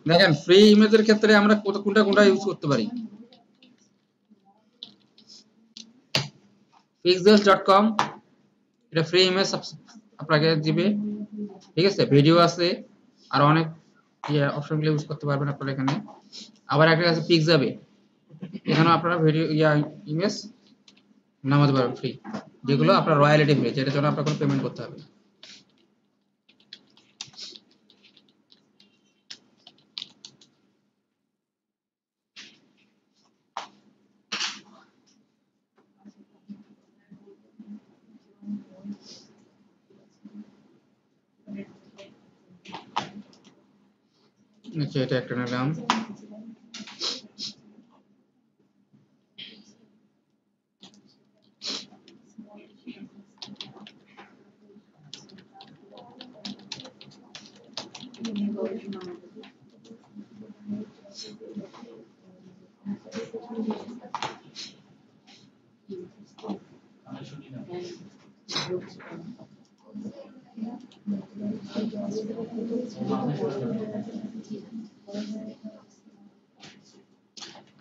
দেখেন ফ্রি ইমেজের ক্ষেত্রে আমরা কোনটা ইউজ করতে পারি। pixels.com এটা ফ্রি ইমেজ আপনাকে দিবে, ঠিক আছে। ভিডিও আছে আর অনেক অপশনগুলো ইউজ করতে পারবেন আপনারা এখানে। আবার একটা আছে পিক্সাবে, এখানে আপনারা ভিডিও ইমেজ নামাতে পারবেন ফ্রি, যেগুলো আপনার রয়্যালিটি ফ্রি, যেটার জন্য আপনার কোনো পেমেন্ট করতে হবে। আচ্ছা, এটা একটা নিলাম।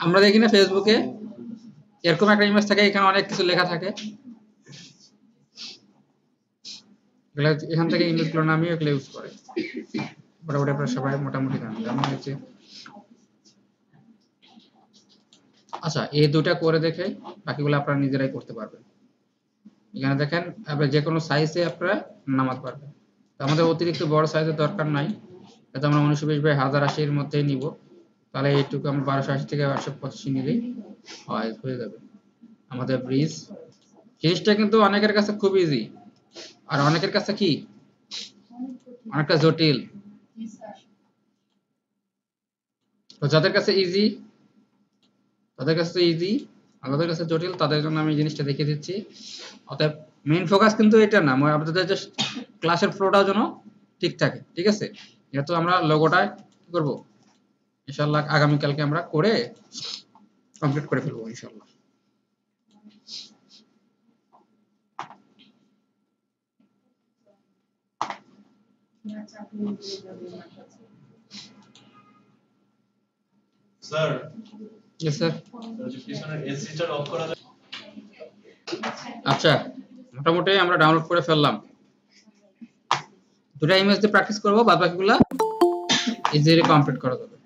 আমরা দেখি না ফেসবুকে এরকম একটা ইমেজ থাকে, এখানে অনেক কিছু লেখা থাকে, এখান থেকে ইমেজগুলো নামিয়ে এগুলো ইউজ করে মোটামুটি আপনারা সবাই মোটামুটি জানেন। যেমন হচ্ছে, আচ্ছা এই দুটা করে দেখে বাকিগুলো আপনারা নিজেরাই করতে পারবেন। এখানে দেখেন আপনারা যে কোনো সাইজে আপনারা নামাতে পারবেন। আমাদের অতিরিক্ত বড় সাইজের দরকার নাই, এটা আমরা 1920 বাই 1080 এর মধ্যেই নিব। তাহলে এইটুকু আমরা 1280 থেকে 885 নিলেই হয়ে যাবে আমাদের ব্রিজ। জিনিসটা কিন্তু অনেকের কাছে খুব ইজি, আর অনেকের কাছে কি অনেকটা জটিল। তো যাদের কাছে ইজি তাদের কাছে ইজি, আর যাদের কাছে জটিল তাদের জন্য আমি জিনিসটা দেখিয়ে দিচ্ছি। অতএব মেইন ফোকাস কিন্তু এটা না, আপনাদের জাস্ট ক্লাসের ফ্লোটা যেন ঠিক থাকে, ঠিক আছে। যেহেতু আমরা লোগোটা কি করব ইনশাআল্লাহ আগামী কালকে আমরা করে কমপ্লিট করে ফেলবো ইনশাআল্লাহ। Sir, yes sir. পিছনের এসিটা অফ করা যায়? আচ্ছা, মোটামুটি আমরা ডাউনলোড করে ফেললাম। দুটো ইমেজ দিয়ে প্র্যাকটিস করব, বাদ বাকিগুলো ইজিলি কমপ্লিট করা যাবে।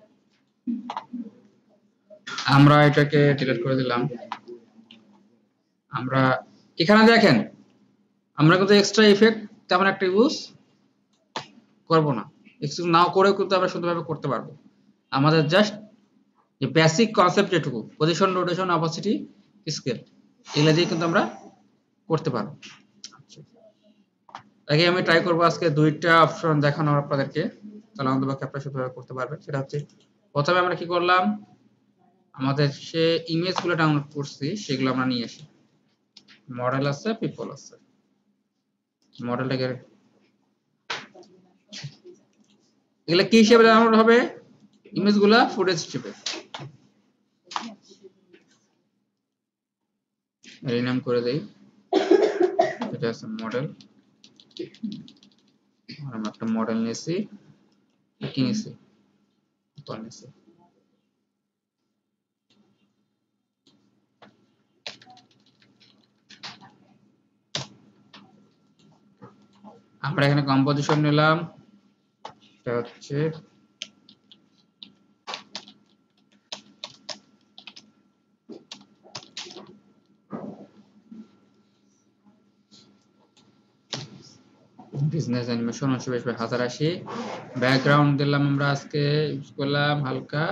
আমরা এটাকে ডিলিট করে দিলাম। আমরা এখানে দেখেন আমরা কিন্তু এক্সট্রা ইফেক্ট তেমন একটা ইউজ করব না, এক্সট্রা নাও করেও কিন্তু আমরা সুন্দরভাবে করতে পারবো। আমাদের জাস্ট যে বেসিক কনসেপ্ট যেটুকু পজিশন, রোটেশন, অপাসিটি, স্কেল, এগুলো দিয়ে কিন্তু আমরা করতে পারবো। আগে আমি ট্রাই করবো আজকে দুইটা অপশন দেখানো আপনাদেরকে, তাহলে আমাদের বাকি আপনারা সুন্দরভাবে করতে পারবেন। সেটা হচ্ছে প্রথমে আমরা কি করলাম, আমাদের সে ইমেজগুলো ডাউনলোড করছি সেগুলো আমরা নিয়ে আসি। মডেল আছে, পিপল আছে, মডেলটাকে এগুলা কি হিসেবে ডাউনলোড হবে, ইমেজগুলা ফুটেজ হিসেবে রিনেম করে দেই। এটা আছে মডেল, আমরা একটা মডেল নিয়েছি, কি নিয়েছি, পিপল নিয়েছি। আমরা এখানে কম্পোজিশন নিলাম, এটা হচ্ছে বিজনেস অ্যানিমেশন 1920 বাই 1080। ব্যাকগ্রাউন্ড দিলাম আমরা আজকে ইউজ করলাম হালকা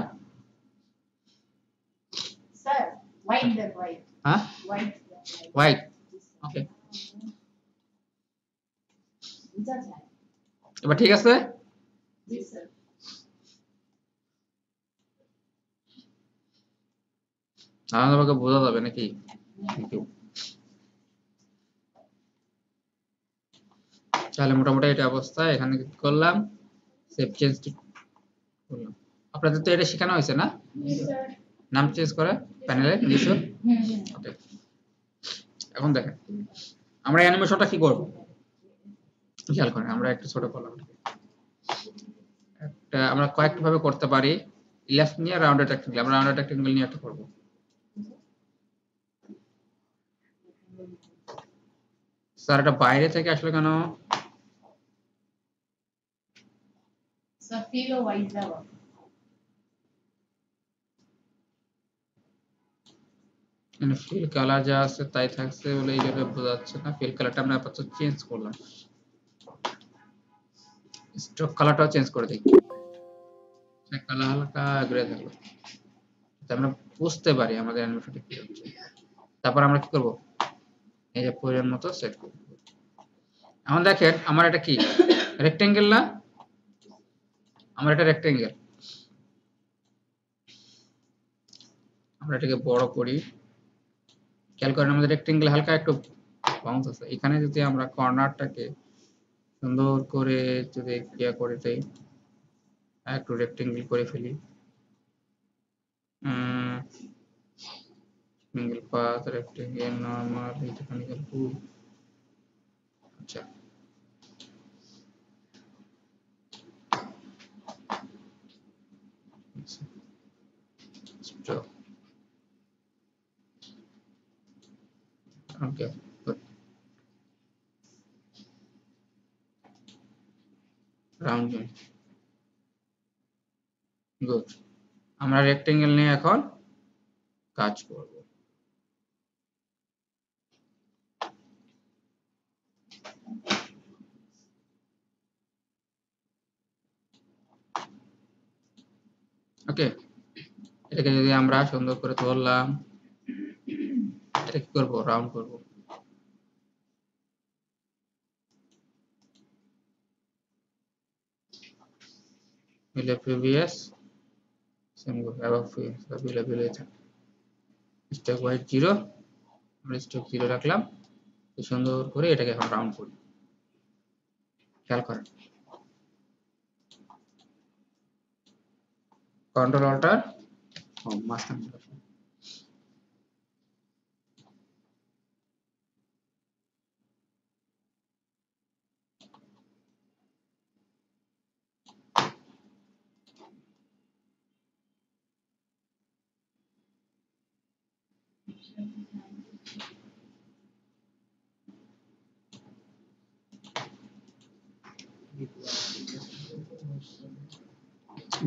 স্যার হোয়াইট দেন হোয়াইট। হ্যাঁ হোয়াইট, ওকে। এবার ঠিক আছে। জি স্যার। আমাকে বোঝা যাবে নাকি? Thank you. তাহলে মোটামুটি এটা অবস্থা। এখানে কি করলাম, সেভ চেঞ্জ করলাম। আপনাদের তো এটা শেখানো হয়েছে না, নাম চেঞ্জ করে প্যানেলে নিজস্ব। ওকে, এখন দেখেন আমরা অ্যানিমেশনটা কি করব। খেয়াল করেন আমরা একটু ছোট করলাম, একটা আমরা কয়েকটা ভাবে করতে পারি। লেফট নিয়ে রাউন্ডেড রেক্টেঙ্গেল, আমরা রাউন্ডেড রেক্টেঙ্গেল নিয়ে একটা করব। স্যার এটা বাইরে থেকে আসলে কেন? Sir, filo wise দেওয়া। এখানে ফিল কালার যা আছে তাই থাকছে বলে এই জন্য বোঝা যাচ্ছে না। ফিল কালারটা আমরা আপাতত চেঞ্জ করলাম, স্ট্রোক কালারটাও চেঞ্জ করে দিই, কালার হালকা গ্রে থাকলো, যাতে আমরা বুঝতে পারি আমাদের অ্যানিমেশনটা কি হচ্ছে। তারপর আমরা কি করব, এই যে পরিমাণ মতো সেট করব। এখন দেখেন আমার এটা কি রেক্টেঙ্গেল না, আমার এটা রেক্টেঙ্গেল, আমরা এটাকে বড় করি। খেয়াল করেন আমাদের রেক্টেঙ্গেল হালকা একটু বাউন্স আছে, এখানে যদি আমরা কর্নারটাকে সুন্দর করে যদি ক্লিয়ার করে দেই, একটু রেক্টেঙ্গেল করে ফেলি, সিঙ্গেল পাথ রেক্টেঙ্গেল নরমাল এইখানে গেল। আচ্ছা stop, okay good, round join, good. আমরা রেক্টেঙ্গেল নিয়ে এখন কাজ করব। ওকে, এটাকে যদি আমরা সুন্দর করে ধরলাম, এটা কি করব, রাউন্ড করব। মিলে প্রিভিয়াস সেম গো above বিলে বিলে স্টক ওয়াইড 0, আমরা স্টক 0 রাখলাম, সুন্দর করে এটাকে এখন রাউন্ড করি। খেয়াল করেন কন্ট্রোল অল্টার মাঝখানে চলে আসবে।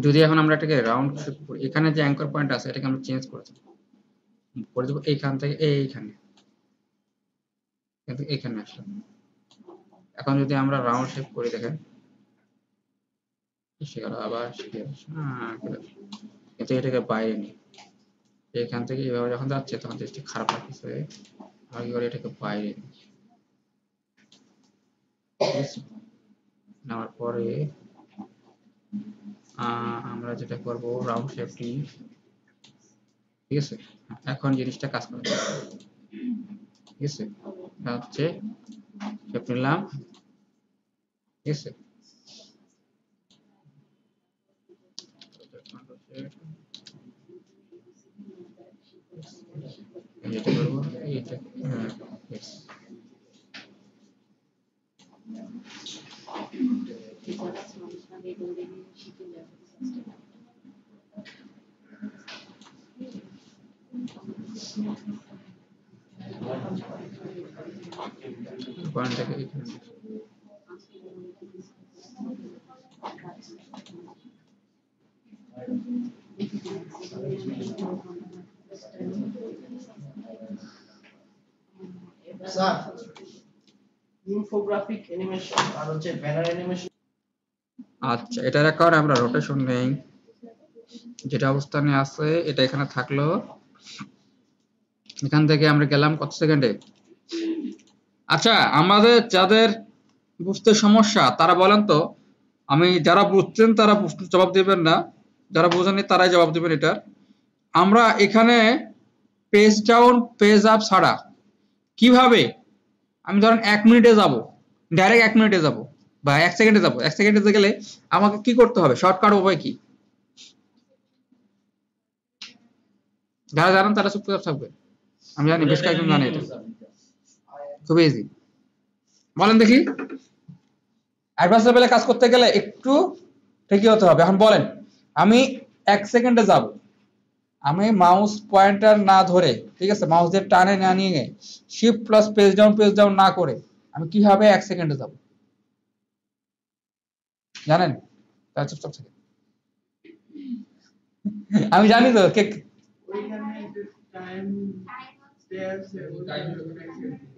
যদি এখন আমরা এটাকে রাউন্ড শিফট করি, এখানে যে অ্যাঙ্কর পয়েন্ট আছে এটাকে আমরা চেঞ্জ করে দেব এইখান থেকে এইখানে, কিন্তু এখানে আসলাম। এখন যদি আমরা রাউন্ড শেপ করি, দেখেন আবার কিন্তু এটাকে বাইরে নিই, এখান থেকে এইভাবে যখন যাচ্ছে তখন দৃষ্টি খারাপ লাগতেছে, আমি কি করি এটাকে বাইরে নিই, নেওয়ার পরে আমরা যেটা করব রাউন্ড শেপ নিই, ঠিক আছে। এখন জিনিসটা কাজ করে, ঠিক আছে, এটা হচ্ছে শেপ নিলাম, ঠিক আছে। যেটা করব এইটা, yes। পয়েন্টটাকে এখানে স্যার ইনফোগ্রাফিক অ্যানিমেশন আর হচ্ছে ব্যানার অ্যানিমেশন। আচ্ছা, এটার কারণে আমরা রোটেশন নেই, যেটা অবস্থানে আছে এটা এখানে থাকলো, এখান থেকে আমরা গেলাম কত সেকেন্ডে। আচ্ছা, আমাদের যাদের বুঝতে সমস্যা তারা বলেন তো, আমি যারা বুঝছেন তারা জবাব দিবেন না, যারা বোঝেননি তারাই জবাব দিবেন। এটা আমরা এখানে পেজ ডাউন পেজ আপ ছাড়া কিভাবে, আমি ধরেন 1 মিনিটে যাব, ডাইরেক্ট 1 মিনিটে যাব বা 1 সেকেন্ডে যাব, 1 সেকেন্ডে গেলে আমাকে কি করতে হবে, শর্টকাট উপায় কি? যারা জানেন তারা চুপচাপ থাকবে, আমি জানি বেশ কয়েকজন জানে এটা, খুব ইজি, বলেন দেখি। অ্যাডভান্স লেভেলে কাজ করতে গেলে একটু ঠিকই হতে হবে। এখন বলেন আমি 1 সেকেন্ডে যাব, আমি মাউস পয়েন্টার না ধরে, ঠিক আছে, মাউস দিয়ে টানে না নিয়ে শিফট প্লাস পেজ ডাউন না করে আমি কিভাবে 1 সেকেন্ডে যাব জানেন? তার চুপচাপ থাকে। আমি জানি তো কে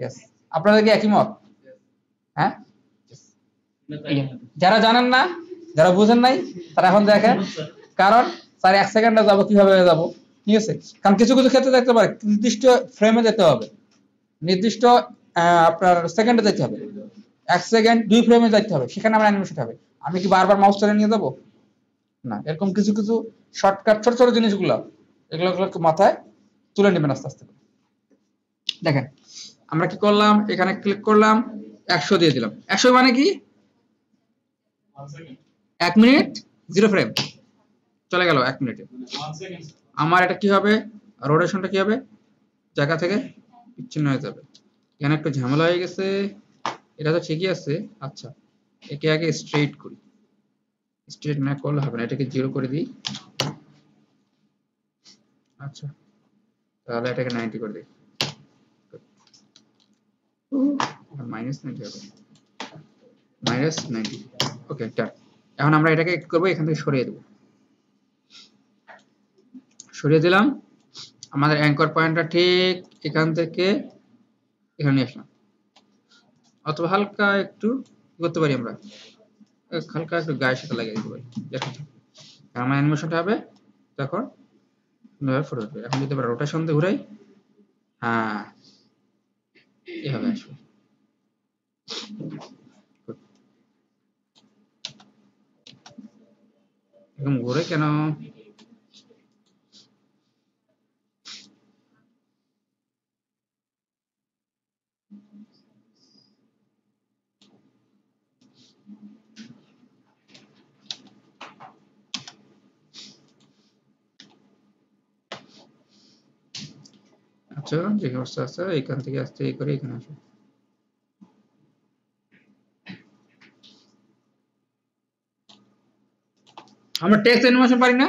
yes আপনাদের কি একই মত? হ্যাঁ, যারা জানেন না, যারা বুঝেন নাই তারা এখন দেখেন, কারণ স্যার 1 সেকেন্ডে যাব কিভাবে যাব, ঠিক আছে? কারণ কিছু কিছু ক্ষেত্রে দেখতে পারে নির্দিষ্ট ফ্রেমে যেতে হবে, নির্দিষ্ট আপনার সেকেন্ডে যেতে হবে, 1 সেকেন্ড 2 ফ্রেমে যেতে হবে, সেখানে আমার অ্যানিমেশন হবে। আমি কি বারবার মাউস টেনে নিয়ে যাব? না, এরকম কিছু কিছু শর্টকাট ছোট ছোট জিনিসগুলো এগুলো মাথায় তুলে নেবেন আস্তে আস্তে করে। দেখেন আমরা কি করলাম, এখানে ক্লিক করলাম, 100 দিয়ে দিলাম। 100 মানে কি 1 মিনিট 0 ফ্রেম চলে গেল 1 মিনিটে। আমার এটা কি হবে, রোটেশনটা কি হবে, জায়গা থেকে বিচ্ছিন্ন হয়ে যাবে। এখানে একটু ঝামেলা হয়ে গেছে, এটা তো ঠিকই আছে। আচ্ছা, একে আগে স্ট্রেট করি, স্ট্রেট না করলে হবে না, এটাকে 0 করে দিই। আচ্ছা, তাহলে এটাকে 90 করে দিই, -90 হবে, -90। ওকে, ডান। এখন আমরা এটাকে কি করব, এখান থেকে সরিয়ে দেব, সরিয়ে দিলাম। আমাদের অ্যাঙ্কর পয়েন্টটা ঠিক এখান থেকে এখানে নিয়ে আসলাম, অথবা হালকা একটু করতে পারি, আমরা হালকা একটু গায়ের সাথে লাগিয়ে দিতে পারি, দেখুন আমার অ্যানিমেশনটা হবে তখন ফুটে উঠবে। এখন যদি আমরা রোটেশন দিয়ে ঘুরাই, হ্যাঁ এভাবে আসবে। এরকম ঘুরে কেন? আচ্ছা, যে অবস্থা আছে এখান থেকে আসতে এই করে এখানে আসে। আমরা টেক্সট অ্যানিমেশন পারি না?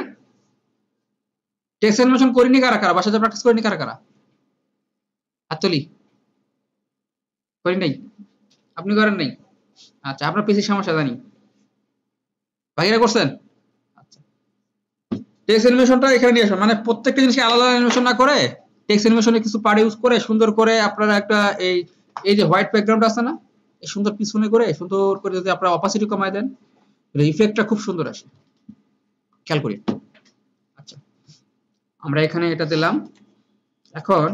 টেক্সট অ্যানিমেশন করিনি কারা কারা? বাসাতে প্র্যাকটিস করিনি কারা কারা? হাততালি। করি নাই? আপনি করেন নাই? আচ্ছা, আপনার পিসির সমস্যা জানি, বাকিরা করছেন? আচ্ছা, টেক্সট অ্যানিমেশনটা এখানে নিয়ে আসুন, মানে প্রত্যেকটা জিনিসকে আলাদা অ্যানিমেশন না করে টেক্সট অ্যানিমেশনে কিছু পার্ট ইউজ করে সুন্দর করে আপনারা একটা এই যে হোয়াইট ব্যাকগ্রাউন্ড আছে না, এই সুন্দর পিছনে করে সুন্দর করে যদি আপনারা অপাসিটি কমায় দেন, ইফেক্টটা খুব সুন্দর আসে, খেয়াল করি। আচ্ছা, আমরা এখানে এটা দিলাম। এখন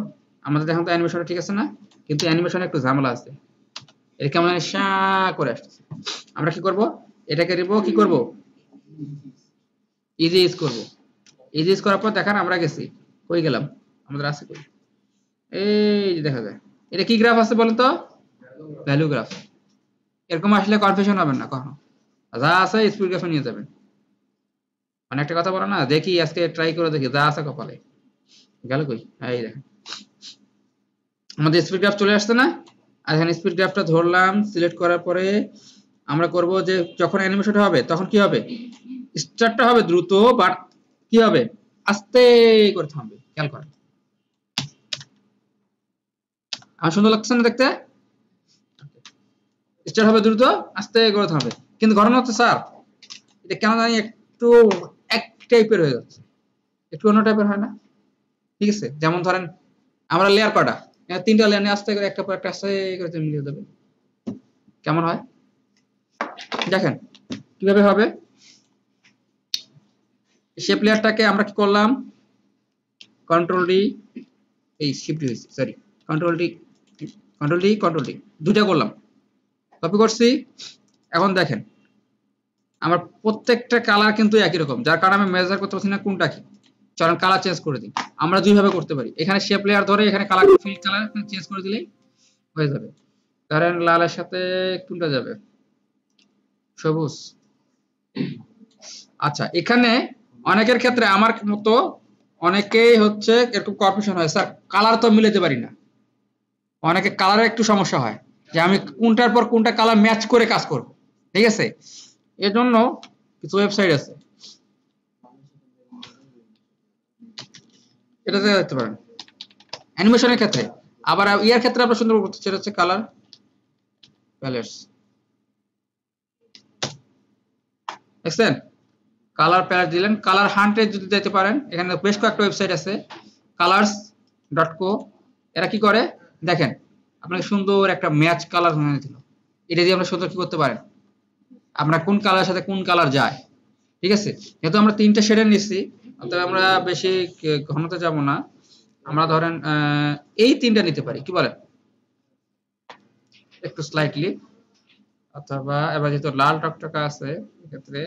আমাদের দেখুন তো অ্যানিমেশনটা ঠিক আছে না, কিন্তু অ্যানিমেশনে একটু ঝামেলা আছে, এটা কেমন শা করে আসছে। আমরা কি করব, এটাকে নিব, কি করব, ইজি ইজ করব। ইজি ইজ করার পর দেখান আমরা গেছি, কই গেলাম, আমাদের আছে কই, এই যে দেখা যায়। এটা কি গ্রাফ আছে বলেন তো, ভ্যালু গ্রাফ। এরকম আসলে কনফিউশন হবেন না কখনো, যা আছে স্পিড গ্রাফে নিয়ে যাবেন। মানে একটা কথা বলো না, দেখি আজকে ট্রাই করে দেখি যা আছে কপালে, গেল কই, এই দেখেন আমাদের স্পিড গ্রাফ চলে আসছে না। আর এখানে স্পিড গ্রাফটা ধরলাম, সিলেক্ট করার পরে আমরা করব যে যখন অ্যানিমেশনটা হবে তখন কি হবে, স্টার্টটা হবে দ্রুত, বাট কি হবে আস্তে করে থামবে, খেয়াল করেন। আমার সুন্দর লাগছে না দেখতে? স্টার্ট হবে দ্রুত, আস্তে করে থামবে, কিন্তু ঘটনা হচ্ছে স্যার এটা কেন জানি একটু এক টাইপের হয়ে যাচ্ছে, একটু অন্য টাইপের হয় না? ঠিক আছে, যেমন ধরেন আমরা লেয়ার কটা, 3টা লেয়ার নিয়ে আস্তে করে একটা পর একটা আস্তে করে মিলিয়ে দেবে, কেমন হয় দেখেন কিভাবে হবে। শেপ লেয়ারটাকে আমরা কি করলাম, কন্ট্রোল ডি, এই শিফট হয়েছে সরি, কন্ট্রোল ডি দুইটা করলাম, কপি করছি। এখন দেখেন আমার প্রত্যেকটা কালার কিন্তু একই রকম, যার কারণে আমি মেজার করতে পারছি না কোনটা কি। চলেন কালার চেঞ্জ করে দিই, আমরা দুইভাবে করতে পারি। এখানে শেপ লেয়ার ধরে এখানে কালার ফিল কালার চেঞ্জ করে দিলেই হয়ে যাবে। ধরেন লালের সাথে কোনটা যাবে, সবুজ। আচ্ছা, এখানে অনেকের ক্ষেত্রে আমার মতো অনেকেই হচ্ছে এরকম কনফিউশন হয়, স্যার কালার তো মিলাতে পারি না। অনেকে কালারে একটু সমস্যা হয় যে আমি কোনটার পর কোনটা কালার ম্যাচ করে কাজ করব, ঠিক আছে, এর জন্য কিছু ওয়েবসাইট আছে, এটাতে দেখতে পারেন অ্যানিমেশনের ক্ষেত্রে। আবার ইয়ার ক্ষেত্রে আমরা সুন্দর করতে চাই হচ্ছে কালার প্যালেটস, দেখছেন কালার প্যালেট দিলেন। কালার হান্টে যদি যেতে পারেন, এখানে বেশ কয়েকটা ওয়েবসাইট আছে, colors.co, এরা কি করে দেখেন আপনাকে সুন্দর একটা ম্যাচ কালার বানিয়ে দিল। এটা দিয়ে আমরা সুন্দর কি করতে পারেন, আমরা কোন কালারের সাথে কোন কালার যায়। ঠিক আছে, যেহেতু আমরা 3টে শেডের নিচ্ছি, অর্থাৎ আমরা বেশি ঘনতে যাব না, আমরা ধরেন এই 3টা নিতে পারি, কি বলেন, একটু স্লাইটলি। অথবা এবার যেহেতু লাল টকটকা আছে, এক্ষেত্রে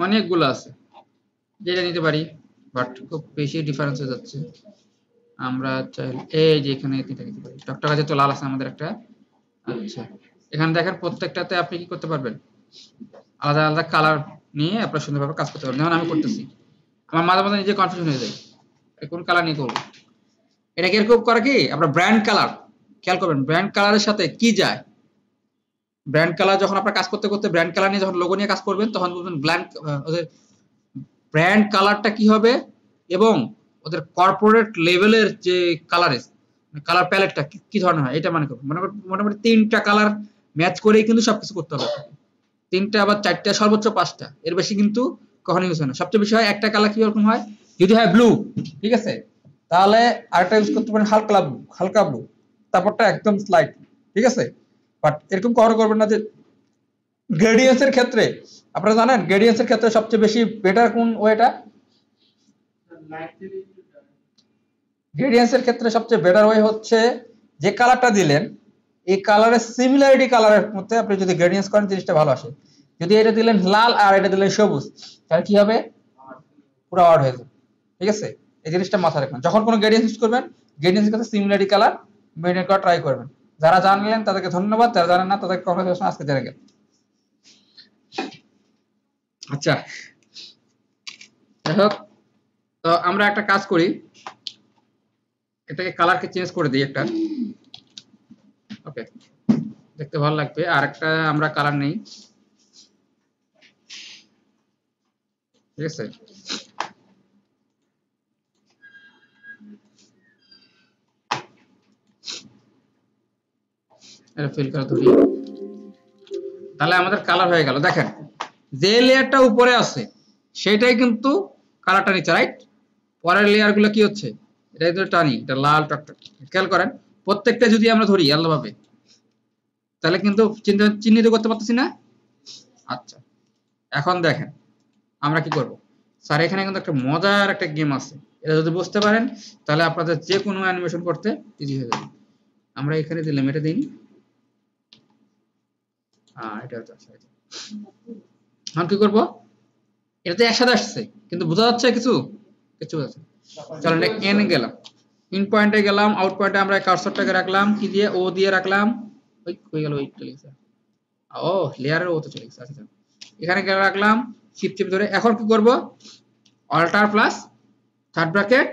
অনেকগুলো আছে, যেটা নিতে পারি, বাট খুব বেশি ডিফারেন্স হয়ে যাচ্ছে। আমরা চাইলে এই যে এখানে 3টা নিতে পারি, টকটকা যেহেতু লাল আছে আমাদের একটা। আচ্ছা, এখানে দেখেন প্রত্যেকটাতে আপনি কি করতে পারবেন, আলাদা আলাদা কালার নিয়ে আপনার সুন্দরভাবে কাজ করতে পারবেন। যেমন আমি করতেছি, আমার মাঝে মাঝে নিজে কনফিউশন হয়ে যায় কোন কালার নিয়ে করবো। এটা কিরকম করে কি, আমরা ব্র্যান্ড কালার খেয়াল করবেন, ব্র্যান্ড কালারের সাথে কি যায়। ব্র্যান্ড কালার যখন আপনার কাজ করতে করতে ব্র্যান্ড কালার নিয়ে যখন লোগো নিয়ে কাজ করবেন, তখন বুঝবেন ওদের ব্র্যান্ড কালারটা কি হবে এবং ওদের কর্পোরেট লেভেলের যে কালার প্যালেটটা কি ধরনের হয়, এটা মানে করবেন। মোটামুটি 3টা কালার ম্যাচ করেই কিন্তু সবকিছু করতে হবে, 3টা আবার 4টা, সর্বোচ্চ 5টা, এর বেশি কিন্তু কখনো ইউজ হয় না। সবচেয়ে বেশি হয় একটা কালার, কি রকম হয়, যদি হয় ব্লু, ঠিক আছে, তাহলে আরেকটা ইউজ করতে পারেন হালকা ব্লু, তারপরটা একদম স্লাইট, ঠিক আছে। বাট এরকম কখনো করবেন না যে গ্রেডিয়েন্টস এর ক্ষেত্রে, আপনারা জানেন গ্রেডিয়েন্টস এর ক্ষেত্রে সবচেয়ে বেশি বেটার কোন ওয়েটা, গ্রেডিয়েন্টস এর ক্ষেত্রে সবচেয়ে বেটার ওয়ে হচ্ছে যে কালারটা দিলেন এই কালারের সিমিলারিটি কালারের মধ্যে আপনি যদি গ্রেডিয়েন্টস করেন, জিনিসটা ভালো আসে। যদি এটা দিলেন লাল আর এটা দিলেন সবুজ, তাহলে কি হবে, পুরো অড হয়ে যাবে। ঠিক আছে, এই জিনিসটা মাথায় রাখবেন যখন কোনো গ্রেডিয়েন্টস ইউজ করবেন, গ্রেডিয়েন্টস এর ক্ষেত্রে সিমিলারিটি কালার মেইনটেইন করা ট্রাই করবেন। যারা জানলেন তাদেরকে ধন্যবাদ, যারা জানেন না তাদেরকে কংগ্রেচুলেশন, আজকে জেনে গেলেন। আচ্ছা, যাই হোক, তো আমরা একটা কাজ করি, এটাকে কালারকে চেঞ্জ করে দিই একটা, ওকে, দেখতে ভালো লাগবে। আর একটা আমরা কালার নেই, ঠিক আছে, এটা ফিল করে ধরি, তাহলে আমাদের কালার হয়ে গেল। দেখেন যে লেয়ারটা উপরে আছে সেটাই কিন্তু কালারটা নিচ্ছে, রাইট। পরের লেয়ার গুলো কি হচ্ছে, এটা কিন্তু টানি, এটা লাল টকটক। খেয়াল করেন প্রত্যেকটা যদি আমরা ধরি আলাদাভাবে, তাহলে কিন্তু চিহ্নিত করতে পারতেছি না। আচ্ছা, এখন দেখেন আমরা কি করব, স্যার এখানে কিন্তু একটা মজার একটা গেম আছে, এটা যদি বুঝতে পারেন তাহলে আপনাদের যে কোনো অ্যানিমেশন করতে ইজি হয়ে যাবে। আমরা এখানে দিলাম, এটা দিন, এটা হচ্ছে, এখন কি করব, এটা তো একসাথে আসছে কিন্তু বোঝা যাচ্ছে কিছু বোঝা যাচ্ছে। চলেন এন গেলাম, ইন পয়েন্টে গেলাম, আউট পয়েন্টে আমরা কার্সরটাকে রাখলাম, কি দিয়ে, ও দিয়ে রাখলাম, ওই হয়ে গেল, ওই চলে গেছে, ও লেয়ারের ও তো চলে গেছে। আচ্ছা, এখানে গেলে রাখলাম, শিফট চিপ ধরে। এখন কি করব, alter plus third bracket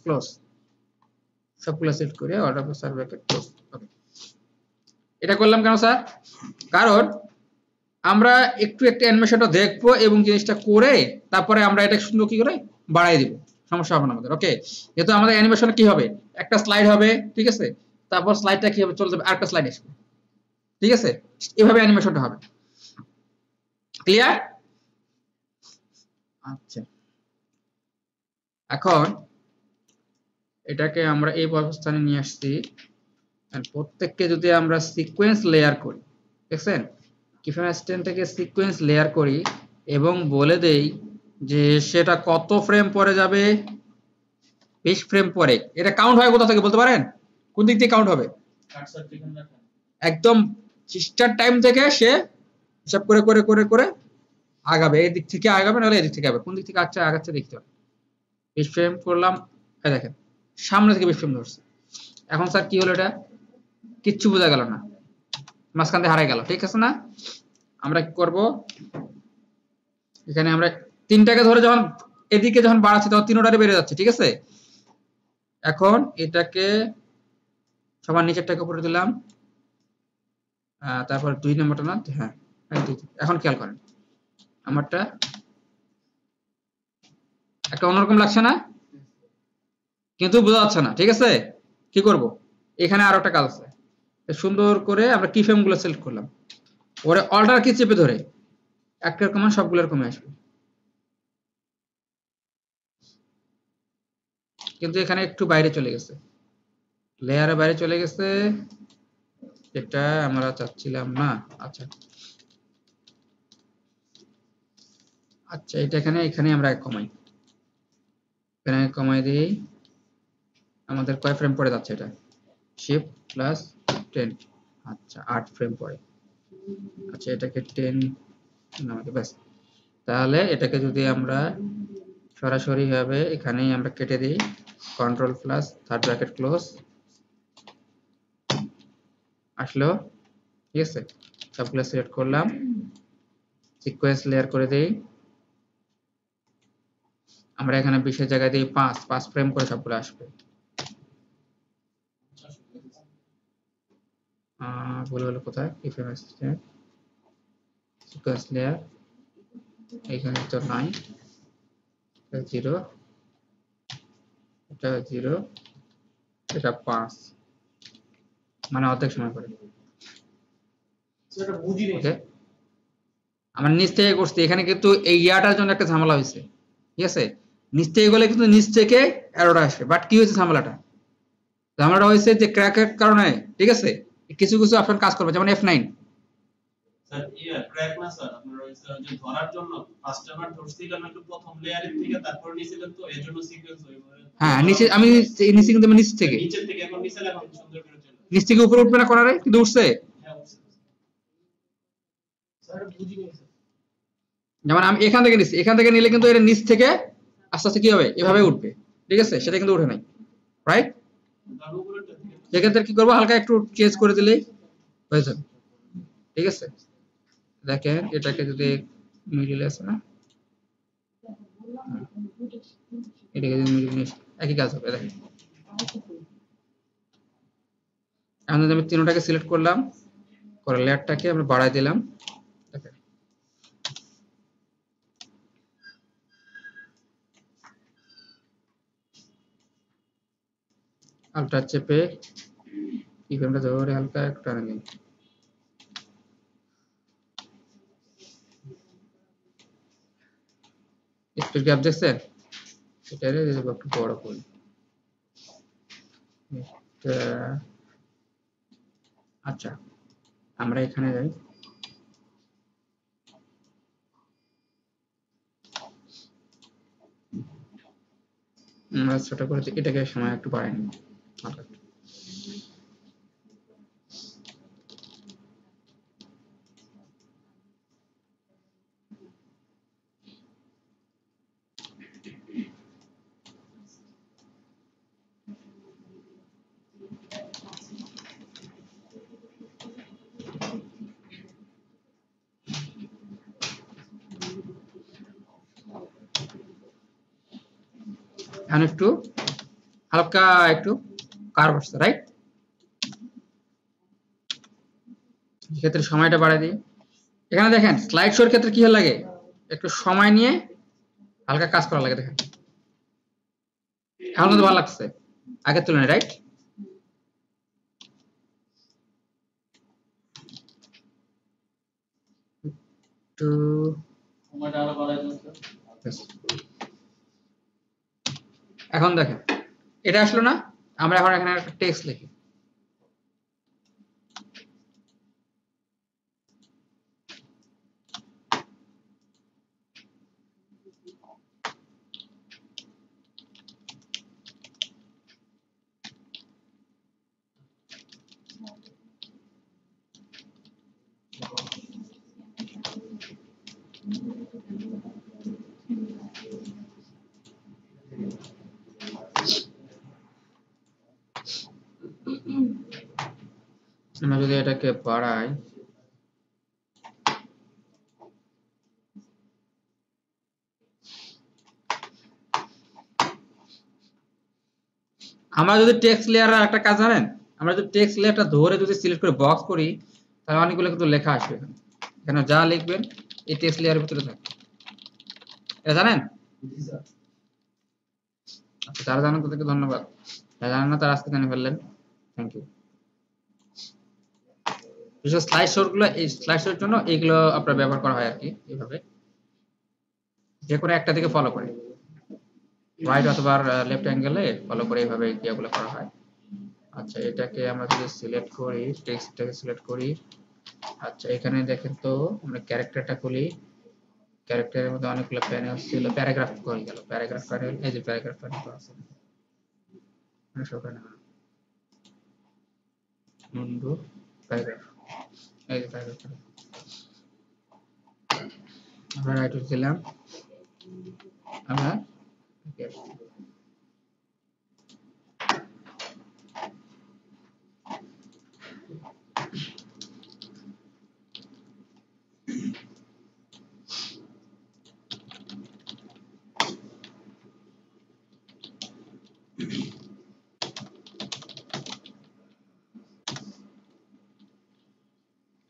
close, সবগুলো সেট করে alter plus third bracket close. Okay, এটা করলাম কেন স্যার, কারণ আমরা একটু একটা অ্যানিমেশনটা দেখবো এবং জিনিসটা করে তারপরে আমরা এটা সুন্দর কি করে বাড়াই দিব, সমস্যা হবে না আমাদের। ওকে, যেহেতু আমাদের অ্যানিমেশনে কি হবে, একটা স্লাইড হবে, ঠিক আছে, তারপর স্লাইডটা কি হবে, চলে যাবে আরেকটা স্লাইড আসবে, ঠিক আছে, এভাবে অ্যানিমেশনটা হবে। ক্লিয়ার? আচ্ছা, এখন এটাকে আমরা এই অবস্থানে নিয়ে আসছি, প্রত্যেককে যদি আমরা সিকোয়েন্স লেয়ার করি, দেখছেন কিভাবে স্ট্যান্ড থেকে সিকোয়েন্স লেয়ার করি এবং বলে দেই যে সেটা কত ফ্রেম পরে যাবে, 20 ফ্রেম পরে। এটা কাউন্ট হয় কোথা থেকে বলতে পারেন, কোন দিক থেকে কাউন্ট হবে, একদম স্টার্ট টাইম থেকে সে হিসাব করে করে করে করে আগাবে, এই দিক থেকে আগাবে নাহলে এই দিক থেকে আগাবে, কোন দিক থেকে আগাচ্ছে দেখতে হবে। 20 ফ্রেম করলাম, এই দেখেন সামনে থেকে 20 ফ্রেম ধরছে। এখন স্যার কি হলো, এটা কিচ্ছু বোঝা গেল না, মাঝখান দিয়ে হারাই গেল, ঠিক আছে না। আমরা কি করব, এখানে আমরা 3টাকে ধরে যখন এদিকে যখন বাড়াচ্ছি তখন 3টারে বেড়ে যাচ্ছে, ঠিক আছে। এখন এটাকে সবার নিচেরটাকে উপরে দিলাম, তারপর 2 নম্বরটা না, হ্যাঁ এখন খেয়াল করেন আমারটা একটা অন্যরকম লাগছে না, কিন্তু বোঝা যাচ্ছে না, ঠিক আছে? কি করব, এখানে আরো একটা কাজ আছে, সুন্দর করে আমরা কি ফ্রেম গুলো সিলেক্ট করলাম, ওরে অল্টার কি চেপে ধরে একটা কমান সবগুলোর কমে আসবে, কিন্তু এখানে একটু বাইরে চলে গেছে, লেয়ারের বাইরে চলে গেছে, যেটা আমরা চাচ্ছিলাম না। আচ্ছা আচ্ছা, এটা এখানে আমরা কমাই, এখানে কমাই দিই, আমাদের কয় ফ্রেম পড়ে যাচ্ছে এটা, শিফট প্লাস 10, আচ্ছা 8 ফ্রেম পড়ে, আচ্ছা এটাকে 10 নামাতে ব্যাস, তাহলে এটাকে যদি আমরা সরাসরি ভাবে এখানেই আমরা কেটে দিই, control plus third bracket close আসলো, ঠিক আছে? সবগুলো সিলেক্ট করলাম, সিকোয়েন্স লেয়ার করে দেই, আমরা এখানে 20 এর জায়গায় দিই 5 ফ্রেম করে সবগুলো আসবে, ভুল হলো কোথায়, কি ফ্রেম আসছে, সিকোয়েন্স লেয়ার এখানে তো নাই, 0 এটা 0 এটা 5, মানে অর্ধেক সময় করে, সেটা বুঝি নেই। ওকে আমরা নিচ থেকে করছি, এখানে কিন্তু এই ইয়াটার জন্য একটা ঝামেলা হয়েছে, ঠিক আছে? নিচ থেকে গেলে কিন্তু নিচ থেকে অ্যারোটা আসবে, বাট কি হয়েছে ঝামেলাটা হয়েছে যে ক্র্যাকের কারণে, ঠিক আছে, কিছু কিছু অপশন কাজ করবে, যেমন F9, স্যার ক্র্যাক না স্যার, আপনার ওই স্যার যে ধরার জন্য ফার্স্ট বার ধরছিলাম একটু প্রথম লেয়ারের থেকে, তারপর নিছিলেন তো এজন্য সিকোয়েন্স হয়ে গেল। হ্যাঁ নিচে আমি নিচে কিন্তু আমি নিচ থেকে নিচের থেকে এখন নিচে এখন সুন্দর করে চলে নিচ থেকে উপরে উঠবে না করারে, কিন্তু উঠছে, হ্যাঁ বুঝছি। স্যার বুঝি নেই স্যার। যেমন আমি এখান থেকে নিচ্ছি, এখান থেকে নিলে কিন্তু এর নিচ থেকে আস্তে আস্তে কি হবে, এভাবে উঠবে, ঠিক আছে? সেটা কিন্তু উঠে নাই, রাইট? তার উপরেরটা থেকে সেক্ষেত্রে কি করবো, হালকা একটু চেঞ্জ করে দিলেই হয়ে যাবে, ঠিক আছে? দেখেন এটাকে যদি মিডিল আছে না, এটাকে যদি মিডিল, একই কাজ হবে, দেখেন এখন যদি আমি তিনটাকে সিলেক্ট করলাম, করে লেয়ারটাকে আমরা বাড়াই দিলাম, দেখেন আলটা চেপে কি ফ্রেমটা ধরে হালকা একটু টানে দিই, স্পিড গ্যাপ দেখছেন, এটারে যদি একটু বড় করি, আচ্ছা আমরা এখানে যাই, আমরা ছোট করে এটাকে সময় একটু বাড়াই নিই, হালকা একটু। এখন একটু হালকা একটু কার্ভ আসছে, রাইট? এক্ষেত্রে সময়টা বাড়াই দিই, এখানে দেখেন স্লাইড শোর ক্ষেত্রে কি লাগে, একটু সময় নিয়ে হালকা কাজ করা লাগে, দেখেন এখন কিন্তু ভালো লাগছে আগের তুলনায়, রাইট? একটু সময়টা আরো বাড়াই দেন স্যার। Yes. এখন দেখেন এটা আসলো না, আমরা এখন এখানে একটা টেক্সট লিখি, আমরা যদি এটাকে বাড়াই, আমরা যদি টেক্সট লেয়ারের একটা কাজ জানেন, আমরা যদি টেক্সট লেয়ারটা ধরে যদি সিলেক্ট করে বক্স করি তাহলে অনেকগুলো কিন্তু লেখা আসবে এখানে। এখানে যা লিখবেন এই টেক্সট লেয়ারের ভিতরে থাকবে। এটা জানেন? জি স্যার। আচ্ছা, যারা জানেন তাদেরকে ধন্যবাদ, যারা জানেন না তারা আজকে জেনে ফেললেন, থ্যাংক ইউ। বিশেষ স্লাইড শো গুলো, এই স্লাইড শোর জন্য এইগুলো আপনার ব্যবহার করা হয় আর কি, এইভাবে যে কোনো একটা দিকে ফলো করে রাইট অথবা লেফট অ্যাঙ্গেলে ফলো করে এইভাবে ক্রিয়াগুলো করা হয়। আচ্ছা, এটাকে আমরা যদি সিলেক্ট করি, টেক্সটটাকে সিলেক্ট করি, আচ্ছা এখানে দেখেন তো আমরা ক্যারেক্টারটা খুলি, ক্যারেক্টারের মধ্যে অনেকগুলো প্যানেল ছিল, প্যারাগ্রাফ হয়ে গেল, প্যারাগ্রাফ প্যানেল, এই যে প্যারাগ্রাফ প্যানেল আছে ওখানে মুন্ডু প্যারাগ্রাফ, এই যে প্যারাগ্রাফ আমরা রাইট দিলাম, আমরা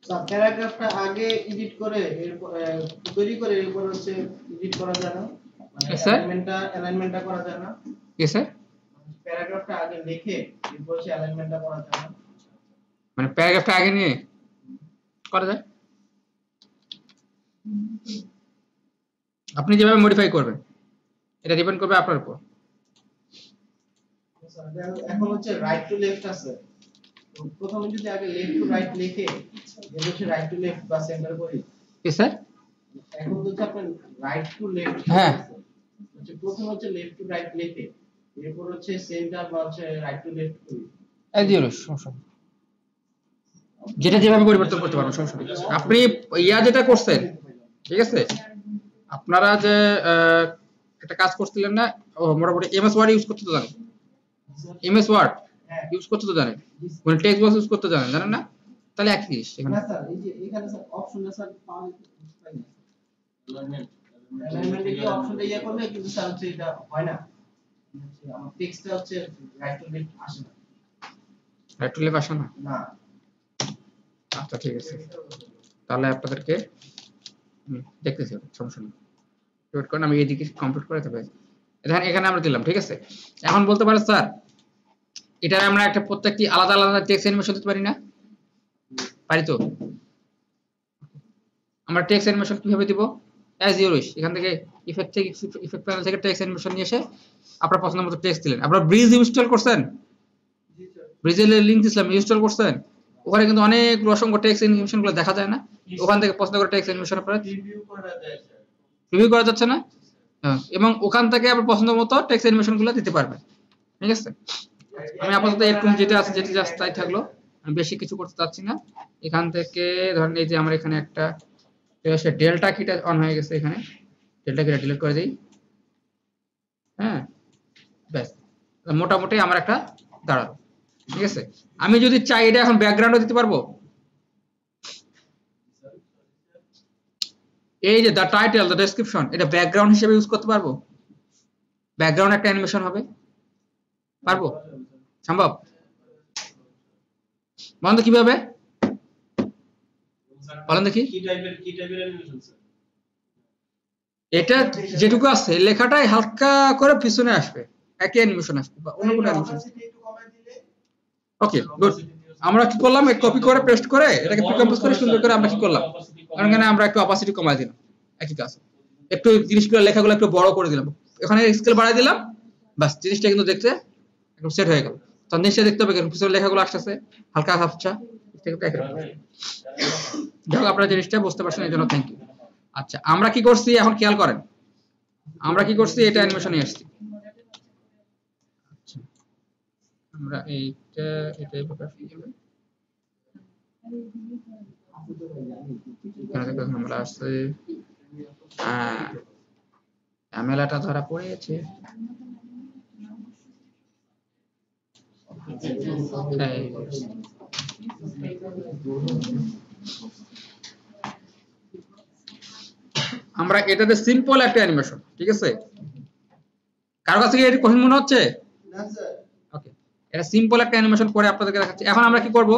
স্যার প্যারাগ্রাফটা আগে এডিট করে এরপর তৈরি করে এরপর হচ্ছে এডিট করা যায় না, মানে Yes, sir. অ্যালাইনমেন্টটা করা যায় না। কি স্যার? প্যারাগ্রাফটা আগে লিখে এরপর হচ্ছে অ্যালাইনমেন্টটা করা যায় না। মানে প্যারাগ্রাফটা আগে নিয়ে করা যায়, আপনি যেভাবে মডিফাই করবেন এটা ডিপেন্ড করবে আপনার উপর। স্যার এখন হচ্ছে রাইট টু লেফট আছে, তো প্রথমে যদি আগে লেফট টু রাইট লিখে এরপর হচ্ছে রাইট টু লেফট বা সেন্টার করি। কি স্যার? এখন হচ্ছে আপনার রাইট টু লেফট, হ্যাঁ, হচ্ছে প্রথমে হচ্ছে লেফট টু রাইট লিখে এরপর হচ্ছে সেন্টার বা হচ্ছে রাইট টু লেফট করি। এই যে সমস্যা নেই। যেটা যেভাবে পরিবর্তন করতে পারবেন, সমস্যা নেই। আপনি ইয়া যেটা করছেন, ঠিক আছে, আপনারা যে একটা কাজ করছিলেন না, ও মোটামুটি এমএস ওয়ার্ড ইউজ করতে তো জানেন, এমএস ওয়ার্ড ইউজ করতে তো জানেন, মানে টেক্সট বক্স ইউজ করতে জানেন না? তাহলে একই জিনিস এখানে। না স্যার, এই যে এখানে স্যার অপশনটা স্যার পাওয়া যায় না। অ্যালাইনমেন্টে কি অপশনটা ইয়া করলে কিন্তু স্যার হচ্ছে এটা হয় না, হচ্ছে আমার টেক্সটটা হচ্ছে রাইট টু লেফট আসে না। রাইট টু লেফট আসে না? না আচ্ছা ঠিক আছে, তাহলে আপনাদেরকে দেখতেছি, সমস্যা নেই, ওয়েট করুন, আমি এদিকে কমপ্লিট করে তবে এখানে আমরা দিলাম, ঠিক আছে। এখন বলতে পারেন স্যার এটা আমরা একটা প্রত্যেকটি আলাদা আলাদা টেক্সট অ্যানিমেশন দিতে পারি না? পারি তো। আমরা টেক্সট অ্যানিমেশন কিভাবে দিব? অ্যাজ ইউ উইশ, এখান থেকে ইফেক্ট প্যানেল থেকে টেক্সট অ্যানিমেশন নিয়ে এসে আপনার পছন্দ মতো টেক্সট দিলেন। আপনারা ব্রিজ ইনস্টল করছেন, জি স্যার, ব্রিজের লিংক দিছিলাম, ইনস্টল করছেন, ওখানে কিন্তু অনেক অসংখ্য টেক্সট অ্যানিমেশন গুলো দেখা যায় না? ওখান থেকে পছন্দ করে টেক্সট অ্যানিমেশন আপনারা রিভিউ করা যায় স্যার। রিভিউ করা যাচ্ছে না? হ্যাঁ, এবং ওখান থেকে আপনার পছন্দ মতো টেক্সট অ্যানিমেশন গুলো দিতে পারবেন, ঠিক আছে। আমি আপাতত এরকম যেটা আছে যেটা জাস্ট তাই থাকলো, আমি বেশি কিছু করতে চাচ্ছি না। এখান থেকে ধরেন এই যে আমার এখানে একটা ডেল্টা কিটা অন হয়ে গেছে, এখানে ডেল্টা কিটা ডিলিট করে দিই, হ্যাঁ ব্যাস, মোটামুটি আমার একটা দাঁড়ালো, ঠিক আছে। আমি যদি চাই এটা এখন ব্যাকগ্রাউন্ডও দিতে পারবো, এই যে দ্য টাইটেল, দ্য ডেসক্রিপশন, এটা ব্যাকগ্রাউন্ড হিসেবে ইউজ করতে পারবো, ব্যাকগ্রাউন্ড একটা অ্যানিমেশন হবে, পারবো? সম্ভব? বলেন তো কিভাবে, বলেন দেখি। কি টাইপের অ্যানিমেশন স্যার? এটা যেটুকু আছে লেখাটাই হালকা করে পিছনে আসবে, একই অ্যানিমেশন আসবে বা অন্য কোনো অ্যানিমেশন। একটু কমায় দিলে ওকে গুড, আমরা কি করলাম, কপি করে পেস্ট করে এটাকে প্রিকম্পোজ করে সুন্দর করে আমরা কি করলাম, এখানে আমরা একটু অপাসিটি কমায় দিলাম, একই কাজ, একটু জিনিসগুলো লেখাগুলো একটু বড় করে দিলাম, এখানে স্কেল বাড়ায় দিলাম, বাস জিনিসটা কিন্তু দেখতে একদম সেট হয়ে গেল। তখন নিশ্চয়ই দেখতে হবে কিন্তু পিছনে লেখাগুলো আসতেছে হালকা হাফছা, দেখো আপনারা জিনিসটা বুঝতে পারছেন, এই জন্য থ্যাংক ইউ। আচ্ছা আমরা কি করছি এখন খেয়াল করেন, আমরা কি করছি, এটা অ্যানিমেশন নিয়ে আসছি, আচ্ছা আমরা এটাই প্রকাশ করব, এখানে দেখো আমরা আসছে, ঝামেলাটা ধরা পড়েছে, আমরা এটাতে সিম্পল একটা অ্যানিমেশন, ঠিক আছে। কারো কাছে কি এটা কঠিন মনে হচ্ছে? না স্যার। ওকে, এটা সিম্পল একটা অ্যানিমেশন করে আপনাদেরকে দেখাচ্ছি। এখন আমরা কি করব,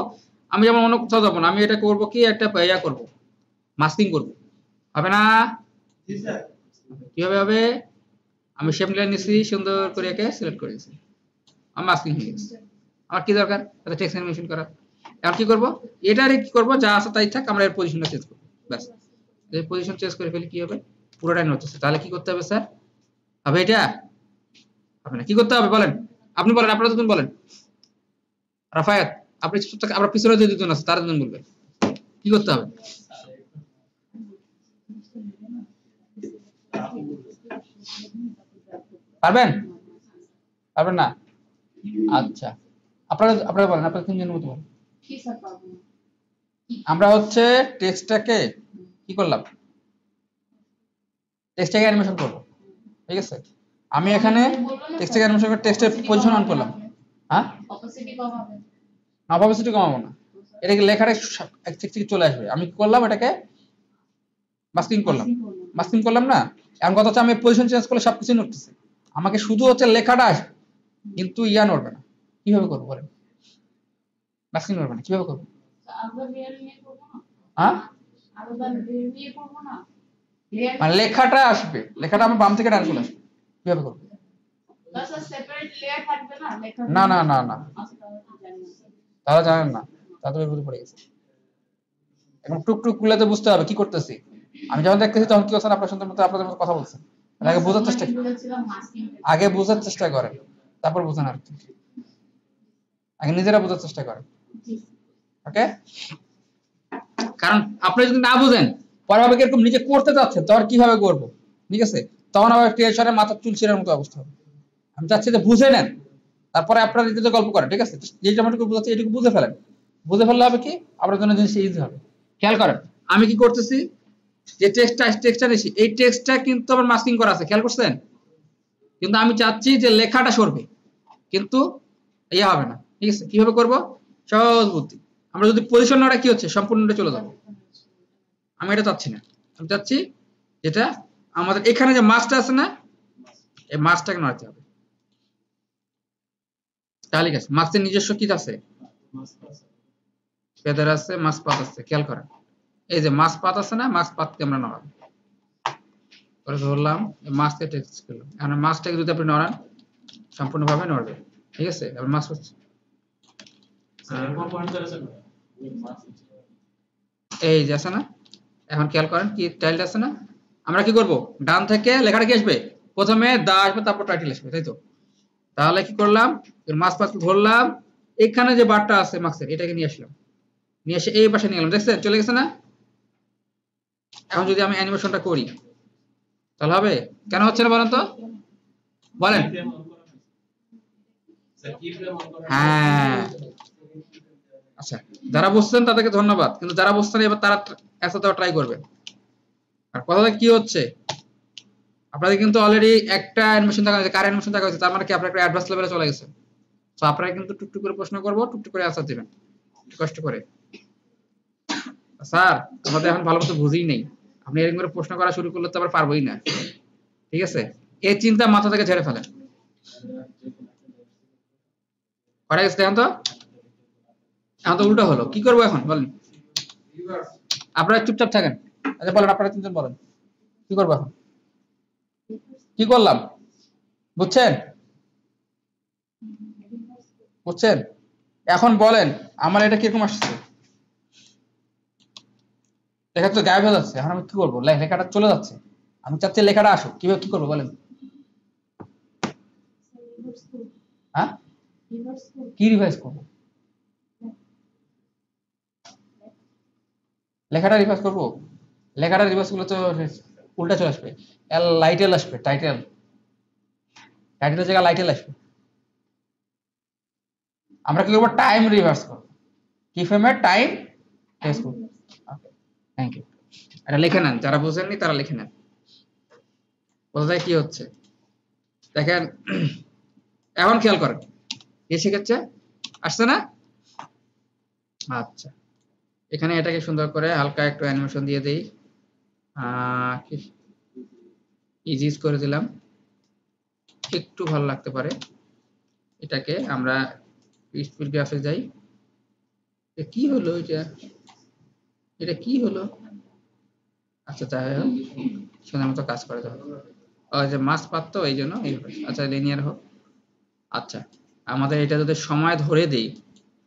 আমি যেমন অন্য কোথাও যাবো না, আমি এটা করব কি একটা ইয়া করব, মাস্কিং করব, হবে না? জি স্যার। কিভাবে হবে? আমি শেপ লাইন নিছি, সুন্দর করে একে সিলেক্ট করে দিয়েছি, আমার মাস্কিং হয়ে গেছে। আমার কি দরকার? এটা টেক্সট অ্যানিমেশন করা। এখন কি করব, এটারে কি করব, যা আছে তাই থাক, আমরা এর পজিশনটা চেঞ্জ করব, ব্যাস। এই পজিশন চেঞ্জ করে ফেলে কি হবে, পুরোটাই নড়তেছে। তাহলে কি করতে হবে স্যার? হবে এটা? হবে না, কি করতে হবে বলেন? আপনি বলেন, আপনারা দুজন বলেন। রাফায়াত, আপনি আমরা পিছনে যে দুজন আছে তারা দুজন বলবেন কি করতে হবে। পারবেন? পারবেন না? আচ্ছা, আপনারা বলেন, আপনারা তিনজন মতো বলেন। কি স্যার পাবো না? আমরা হচ্ছে টেক্সটটাকে কি করলাম, টেক্সটটাকে অ্যানিমেশন করব, ঠিক আছে? আমি এখানে টেক্সটটাকে অ্যানিমেশন করে টেক্সটের পজিশন অন করলাম। হ্যাঁ, অপোসিটি কমাবে। অপোসিটি কমাবো না, এটাকে লেখাটা এক থেকে চলে আসবে। আমি কি করলাম, এটাকে মাস্কিং করলাম, মাস্কিং করলাম না। এখন কথা হচ্ছে আমি পজিশন চেঞ্জ করলে সবকিছু নড়তেছে, আমাকে শুধু হচ্ছে লেখাটা আসবে কিন্তু ইয়া নড়বে না। কিভাবে করবো বলেন? মাস্কিং নড়বে না, কিভাবে করবো? আরো রিয়েল নিয়ে করব না? হ্যাঁ, আরো রিয়েল নিয়ে করব না? মানে লেখাটা আসবে, লেখাটা আমার বাম থেকে ডান চলে আসবে, কিভাবে করবো? প্লাস সেপারেট লেয়ার থাকবে না লেখা? না না না না, আচ্ছা জানি না। তারা জানেন না, তাদের বুঝে পড়ে গেছে। এখন টুকটুক গুলাতে বুঝতে হবে কি করতেছি। আমি যখন দেখতেছি তখন কি করছেন, আপনার সুন্দর মতো আপনাদের মতো কথা বলছেন। আগে বোঝার চেষ্টা, বলেছিলাম মাস্কিং। আগে বোঝার চেষ্টা করেন, তারপর বুঝেন আর কি। আগে নিজেরা বোঝার চেষ্টা করেন, জি। ওকে? কারণ আপনি যদি না বুঝেন, পরে ভাবে এরকম নিজে করতে যাচ্ছেন, তখন কিভাবে করবো, ঠিক আছে? তখন আবার টেনশনে মাথার চুল ছিঁড়ার মতো অবস্থা হবে। আমি চাচ্ছি যে বুঝে নেন, তারপরে আপনারা নিজেদের গল্প করেন, ঠিক আছে? যে যেমনটুকু বুঝাচ্ছি এটুকু বুঝে ফেলেন, বুঝে ফেললে হবে কি, আপনার জন্য জিনিসটা ইজি হবে। খেয়াল করেন আমি কি করতেছি, যে টেক্সটটা নিছি, এই টেক্সটটা কিন্তু আমার মাস্কিং করা আছে, খেয়াল করছেন? কিন্তু আমি চাচ্ছি যে লেখাটা সরবে, কিন্তু ইয়ে হবে না, ঠিক আছে? কিভাবে করব? সহজ বুদ্ধি। আমরা যদি পজিশন নটা কি হচ্ছে, সম্পূর্ণটা চলে যাবো। আমি এটা চাচ্ছি না, আমি চাচ্ছি যেটা আমাদের এখানে যে মাছটা আছে না, এই মাছটাকে নড়াতে হবে। তাহলে গেছে, মাছের নিজস্ব কি আছে, ফেদার আছে, মাছ পাত আছে। খেয়াল করেন এই যে মাছ পাত আছে না, মাছ পাতকে আমরা নড়াবো, করে ধরলাম, মাছকে টেক্সট করলাম। এখন মাছটাকে যদি আপনি নড়ান সম্পূর্ণভাবে নড়বে, ঠিক আছে? এবার মাছ হচ্ছে এই যে আছে না, এখন খেয়াল করেন কি টাইটেল আছে না, আমরা কি করব, ডান থেকে লেখাটা কি আসবে, প্রথমে দা আসবে, তারপর টাইটেল আসবে, তাই তো? তাহলে কি করলাম, মাছ পাত ধরলাম, এখানে যে বারটা আছে মাছের, এটাকে নিয়ে আসলাম, নিয়ে এসে এই পাশে নিয়ে গেলাম, দেখছেন চলে গেছে না? এখন যদি আমি অ্যানিমেশনটা করি তাহলে হবে? কেন হচ্ছে না বলেন তো, বলেন। হ্যাঁ, আচ্ছা, যারা বুঝছেন তাদেরকে ধন্যবাদ, কিন্তু যারা বুঝছেন এবার তারা অ্যান্সার দেওয়া ট্রাই করবে। আর কথাটা কি হচ্ছে, আপনাদের কিন্তু অলরেডি একটা অ্যানিমেশন দেখা হয়েছে, কার অ্যানিমেশন দেখা হয়েছে, তার মানে কি আপনারা একটা অ্যাডভান্স লেভেলে চলে গেছে। তো আপনারা কিন্তু টুকটুক করে প্রশ্ন করবো, টুকটুক করে অ্যান্সার দিবেন, কষ্ট করে। স্যার আমাদের এখন ভালো মতো বুঝেই নেই, আপনি এরকম করে প্রশ্ন করা শুরু করলে তো আবার পারবোই না, ঠিক আছে? এই চিন্তা মাথা থেকে ঝেড়ে ফেলেন। করা গেছে, এখন তো উল্টো হলো, কি করবো এখন বলেন? আপনারা চুপচাপ থাকেন। আচ্ছা বলেন, আপনারা তিনজন বলেন কি করবো এখন, কি করলাম, বুঝছেন? বুঝছেন? এখন বলেন আমার এটা কিরকম আসছে, লেখা তো গায়েব হয়ে যাচ্ছে, এখন আমি কি করবো, লেখাটা চলে যাচ্ছে, আমি চাচ্ছি লেখাটা আসুক, কিভাবে কি করবো বলেন? হ্যাঁ, কি রিভাইজ করবো, লেখাটা রিভাইজ করবো, লেখাটা রিভাইজ করলে তো উল্টা চলে আসবে, লাইটেল আসবে, টাইটেলের জায়গায় লাইটেল আসবে। আমরা কি করবো, টাইম রিভার্স করবো, কি ফ্রেমের টাইম টেস্ট করবো। থ্যাংক ইউ, এটা লিখে নেন, যারা বুঝেননি তারা লিখে নেন, বোঝায় কি হচ্ছে দেখেন। এখন খেয়াল করেন কি শিখেছে, আসছে না? আচ্ছা, এখানে এটাকে সুন্দর করে হালকা একটু অ্যানিমেশন দিয়ে দেই, ইজিজ করে দিলাম, একটু ভালো লাগতে পারে। এটাকে আমরা স্পিড গ্রাফে যাই। কি হলো এটা কি হলো? আচ্ছা যাই হোক, সুন্দর মতো কাজ করে যাবে। ওই যে মাস পাত তো এই জন্য এইভাবে। আচ্ছা লিনিয়ার হোক। আচ্ছা আমাদের এটা যদি সময় ধরে দিই,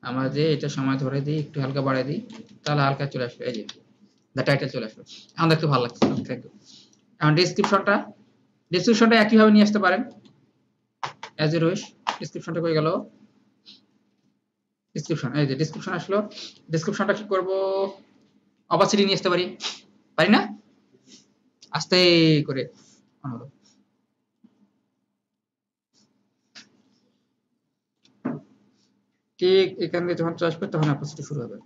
আমরা যে এটা সময় ধরে দিই, একটু হালকা বাড়াই দিই, তাহলে হালকা চলে আসবে। এই যে দ্য টাইটেল চলে আসবে। আমাদের একটু ভালো লাগছে। Thank you. এখন ডিসক্রিপশনটা একইভাবে নিয়ে আসতে পারেন, অ্যাজ ইউ উইশ। ডিসক্রিপশনটা কই গেল? ডিসক্রিপশন, এই যে ডিসক্রিপশন আসলো। ডিসক্রিপশনটা কি করব? অপাসিটি নিয়ে আসতে পারি না? আস্তে করে হলো। ঠিক এখান দিয়ে যখন আসবে তখন অপাসিটি শুরু হবে।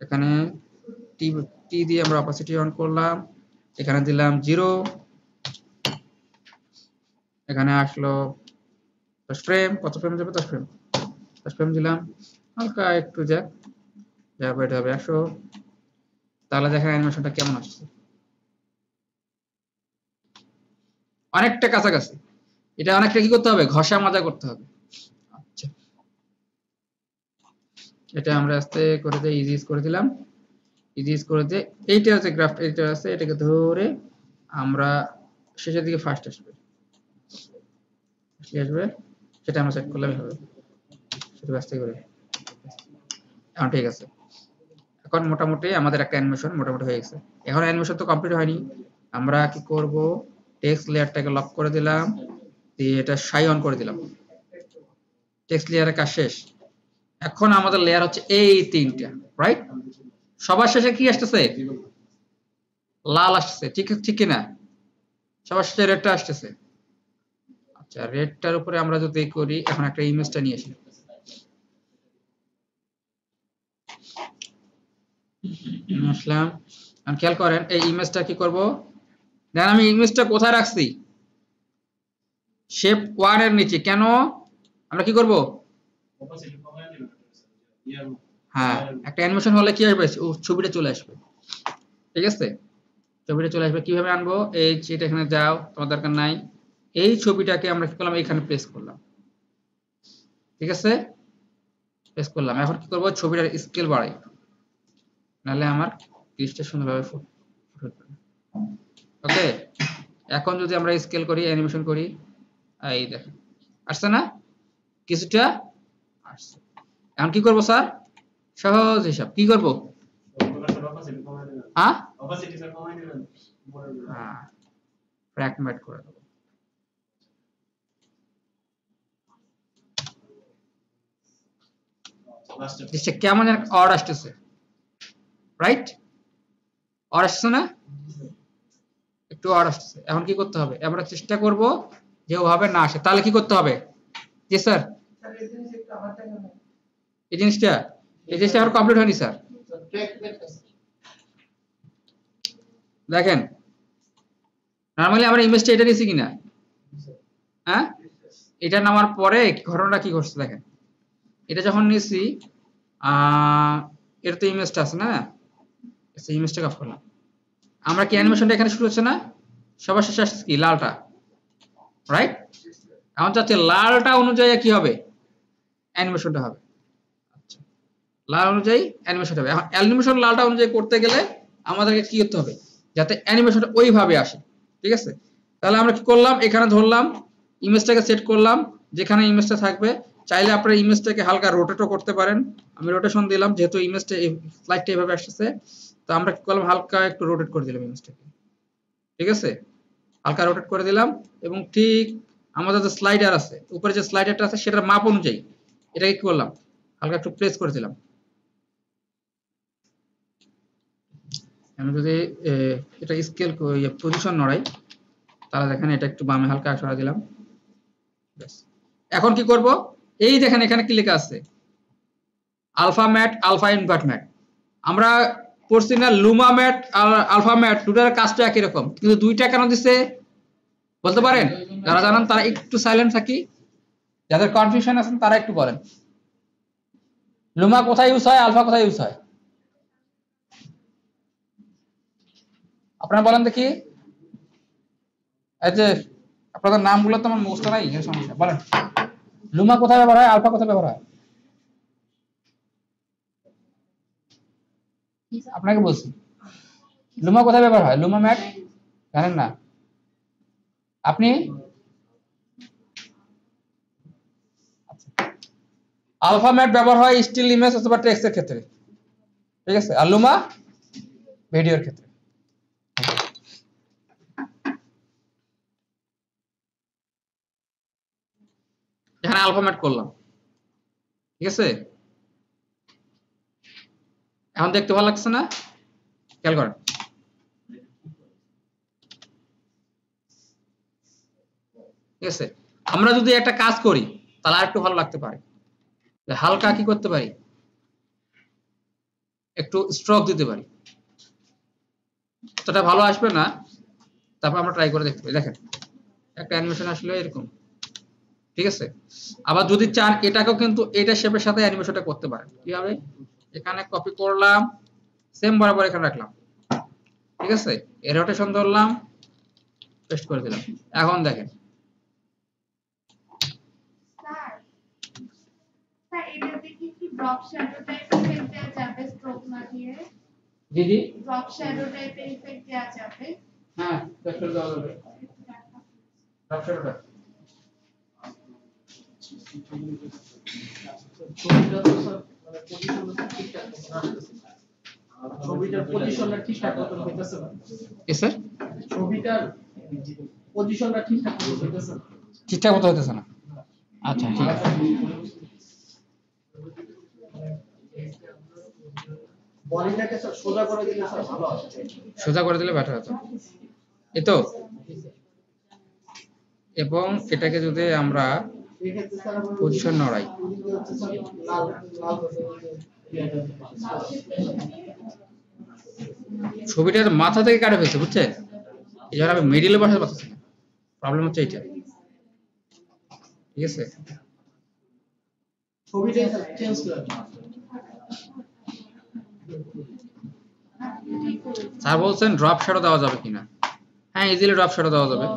এখানে টি দিয়ে আমরা অপাসিটি অন করলাম, এখানে দিলাম 0, এখানে আসলো 10 ফ্রেম। কত ফ্রেম যাবে? 10 ফ্রেম। 10 ফ্রেম দিলাম, হালকা একটু যাবে, এটা হবে 100। তাহলে দেখেন অ্যানিমেশনটা কেমন আসছে, অনেকটা কাছাকাছি। এটা অনেকটা কি করতে হবে? ঘষা মাজা করতে হবে। আচ্ছা এটা আমরা আস্তে করে দিয়ে ইজিজ করে দিলাম। ইজিজ করে দিয়ে এইটা আছে গ্রাফ এডিটর আছে, এটাকে ধরে আমরা শেষের দিকে ফার্স্ট আসবে সেটা আমরা সেট করলে হবে। সেটা আস্তে করে এখন ঠিক আছে। এখন মোটামুটি আমাদের একটা অ্যানিমেশন মোটামুটি হয়ে গেছে। এখন অ্যানিমেশন তো কমপ্লিট হয়নি, আমরা কি করব? টেক্সট লেয়ারটাকে লক করে দিলাম, দিয়ে এটা শাই অন করে দিলাম। টেক্সট লেয়ারের কাজ শেষ। এখন আমাদের লেয়ার হচ্ছে এই তিনটা, রাইট? সবার শেষে কি আসতেছে? লাল আসতেছে, ঠিক কি না? সবার শেষে রেডটা আসতেছে। আচ্ছা রেডটার উপরে আমরা যদি করি, এখন একটা ইমেজটা নিয়ে আসি। আসলাম, খেয়াল করেন এই ইমেজটা কি করব? দেখেন আমি ইমেজটা কোথায় রাখছি? শেপ 1 এর নিচে। কেন? আমরা কি করব? অপাসিটি কমায় দিবেন স্যার। হ্যাঁ, একটা অ্যানিমেশন হলে কি আসবে? ছবিটা চলে আসবে। ঠিক আছে, ছবিটা চলে আসবে। কিভাবে আনবো? এই যেটা এখানে যাও, তোমার দরকার নাই। এই ছবিটাকে আমরা কি করলাম? এখানে প্লেস করলাম। ঠিক আছে, প্লেস করলাম। এখন কি করব? ছবিটার স্কেল বাড়াই, নাহলে আমার জিনিসটা সুন্দরভাবে ফুটবে। ওকে, এখন যদি আমরা স্কেল করি, অ্যানিমেশন করি, এই দেখেন আসছে না? কিছুটা আসছে। এখন কি করব স্যার? সহজ হিসাব। কি করব? অপাসিটি কমায় দিবেন। হ্যাঁ, অপাসিটি স্যার কমায় দিবেন। হ্যাঁ, ফ্র্যাগমেন্ট করে দেব। লাস্টে জিনিসটা কেমন যেন অড আসতেছে, রাইট? অড আসছে না? একটু অড আসতেছে। এখন কি করতে হবে? আমরা চেষ্টা করব যে ওভাবে না আসে। তাহলে কি করতে হবে? জি স্যার, স্যার এই জিনিস একটু আবার দেখাবেন। এই জিনিসটা এখন কমপ্লিট হয়নি স্যার। ট্র্যাক ব্যাক দেখেন নরমালি আমরা ইমেজটা এটা নিয়েছি কিনা? হ্যাঁ, এটা নামার পরে ঘটনাটা কি ঘটছে দেখেন। এটা যখন নিয়েছি, এর তো ইমেজটা আছে না, সেই ইমেজটাকে অফ করলাম। আমরা কি অ্যানিমেশনটা এখানে শুরু হচ্ছে না? সবার শেষে আসছে কি? লালটা, রাইট? এখন চাচ্ছে লালটা অনুযায়ী কি হবে? অ্যানিমেশনটা হবে। আচ্ছা, লাল অনুযায়ী অ্যানিমেশন হবে। এখন অ্যানিমেশন লালটা অনুযায়ী করতে গেলে আমাদেরকে কি করতে হবে? যাতে অ্যানিমেশনটা ওইভাবে আসে। ঠিক আছে, তাহলে আমরা কি করলাম? এখানে ধরলাম, ইমেজটাকে সেট করলাম যেখানে ইমেজটা থাকবে। চাইলে আপনারা ইমেজটাকে হালকা রোটেটও করতে পারেন। আমি রোটেশন দিলাম, যেহেতু ইমেজটা স্লাইডটা এইভাবে আসছে, তো আমরা কি করলাম? হালকা একটু রোটেট করে দিলাম ইমেজটাকে। ঠিক আছে, হালকা রোটেট করে দিলাম। এবং ঠিক আমাদের যে স্লাইডার আছে, উপরে যে স্লাইডারটা আছে, সেটার মাপ অনুযায়ী এটাকে কি করলাম? হালকা একটু প্রেস করে দিলাম। আমি যদি এটা স্কেল পজিশন নড়াই, তাহলে দেখেন এটা একটু বামে হালকা সরা দিলাম। এখন কি করব? এই দেখেন এখানে কি লেখা আছে? Alpha matte, alpha invert matte. আমরা পড়ছি না লুমা ম্যাট আর আলফা ম্যাট, দুটার কাজটা একই রকম, কিন্তু দুইটা কেন দিছে বলতে পারেন? যারা জানেন তারা একটু সাইলেন্ট থাকি, যাদের কনফিউশন আছেন তারা একটু বলেন। লুমা কোথায় ইউজ হয়, আলফা কোথায় ইউজ হয়? আপনারা বলেন দেখি। এই যে আপনাদের নামগুলো তো আমার মুখস্থ নাই, এর সমস্যা। বলেন লুমা কোথায় ব্যবহার হয়, আলফা কোথায় ব্যবহার হয়? আপনাকে বলছি লুমা কোথায় ব্যবহার হয় লুমা ম্যাট জানেন না আপনি আলফা ম্যাট ব্যবহার হয় স্টিল ইমেজ অথবা টেক্সটের ক্ষেত্রে ঠিক আছে আর লুমা ভিডিওর ক্ষেত্রে এখানে আলফা ম্যাট করলাম ঠিক আছে এখন দেখতে ভালো লাগছে না খেয়াল করেন ঠিক আছে আমরা যদি একটা কাজ করি তাহলে আর একটু ভালো লাগতে পারে হালকা কি করতে পারি একটু স্ট্রোক দিতে পারি এতটা ভালো আসবে না তারপর আমরা ট্রাই করে দেখতে পারি দেখেন একটা অ্যানিমেশন আসলে এরকম ঠিক আছে আবার যদি চান এটাকেও কিন্তু এটা শেপের সাথে অ্যানিমেশনটা করতে পারেন কিভাবে এখানে কপি করলাম সেম বরাবর এখানে রাখলাম ঠিক আছে এর রোটেশন ধরলাম পেস্ট করে দিলাম এখন দেখেন স্যার স্যার এটাতে কি ড্রপ শ্যাডো টাইপের ইফেক্ট দেওয়া যাবে স্ট্রোক না দিয়ে জি জি ড্রপ শ্যাডো টাইপের ইফেক্ট দেওয়া যাবে হ্যাঁ পেস্ট করে দেওয়া যাবে ড্রপ শ্যাডোটা ছবিটা তো স্যার মানে পজিশনটা ঠিকঠাক মতো আসতেছে না। ছবিটার পজিশনটা ঠিকঠাক মতো হইতেছে না কি স্যার ছবিটার পজিশনটা ঠিকঠাক মতো হইতেছে না ঠিকঠাক মতো হতেছে না আচ্ছা ঠিক আছে বডিটাকে স্যার সোজা করে দিলে স্যার ভালো আসবে সোজা করে দিলে বেটার হতো এই তো এবং এটাকে যদি আমরা এই ক্ষেত্রে স্যার আমরা পজিশন নড়াই ওদিকে হচ্ছে স্যার লাল লাল ছবিটার মাথা থেকে কাটা ফেলছে বুঝছেন এই জন্য আমি মিডিলে বসাতে পারতেছি না প্রবলেম হচ্ছে এইটা ঠিক আছে ছবিটা স্যার চেঞ্জ করে দিন। স্যার বলছেন ড্রপ শ্যাডো দেওয়া যাবে কিনা হ্যাঁ ইজিলি ড্রপ শ্যাডো দেওয়া যাবে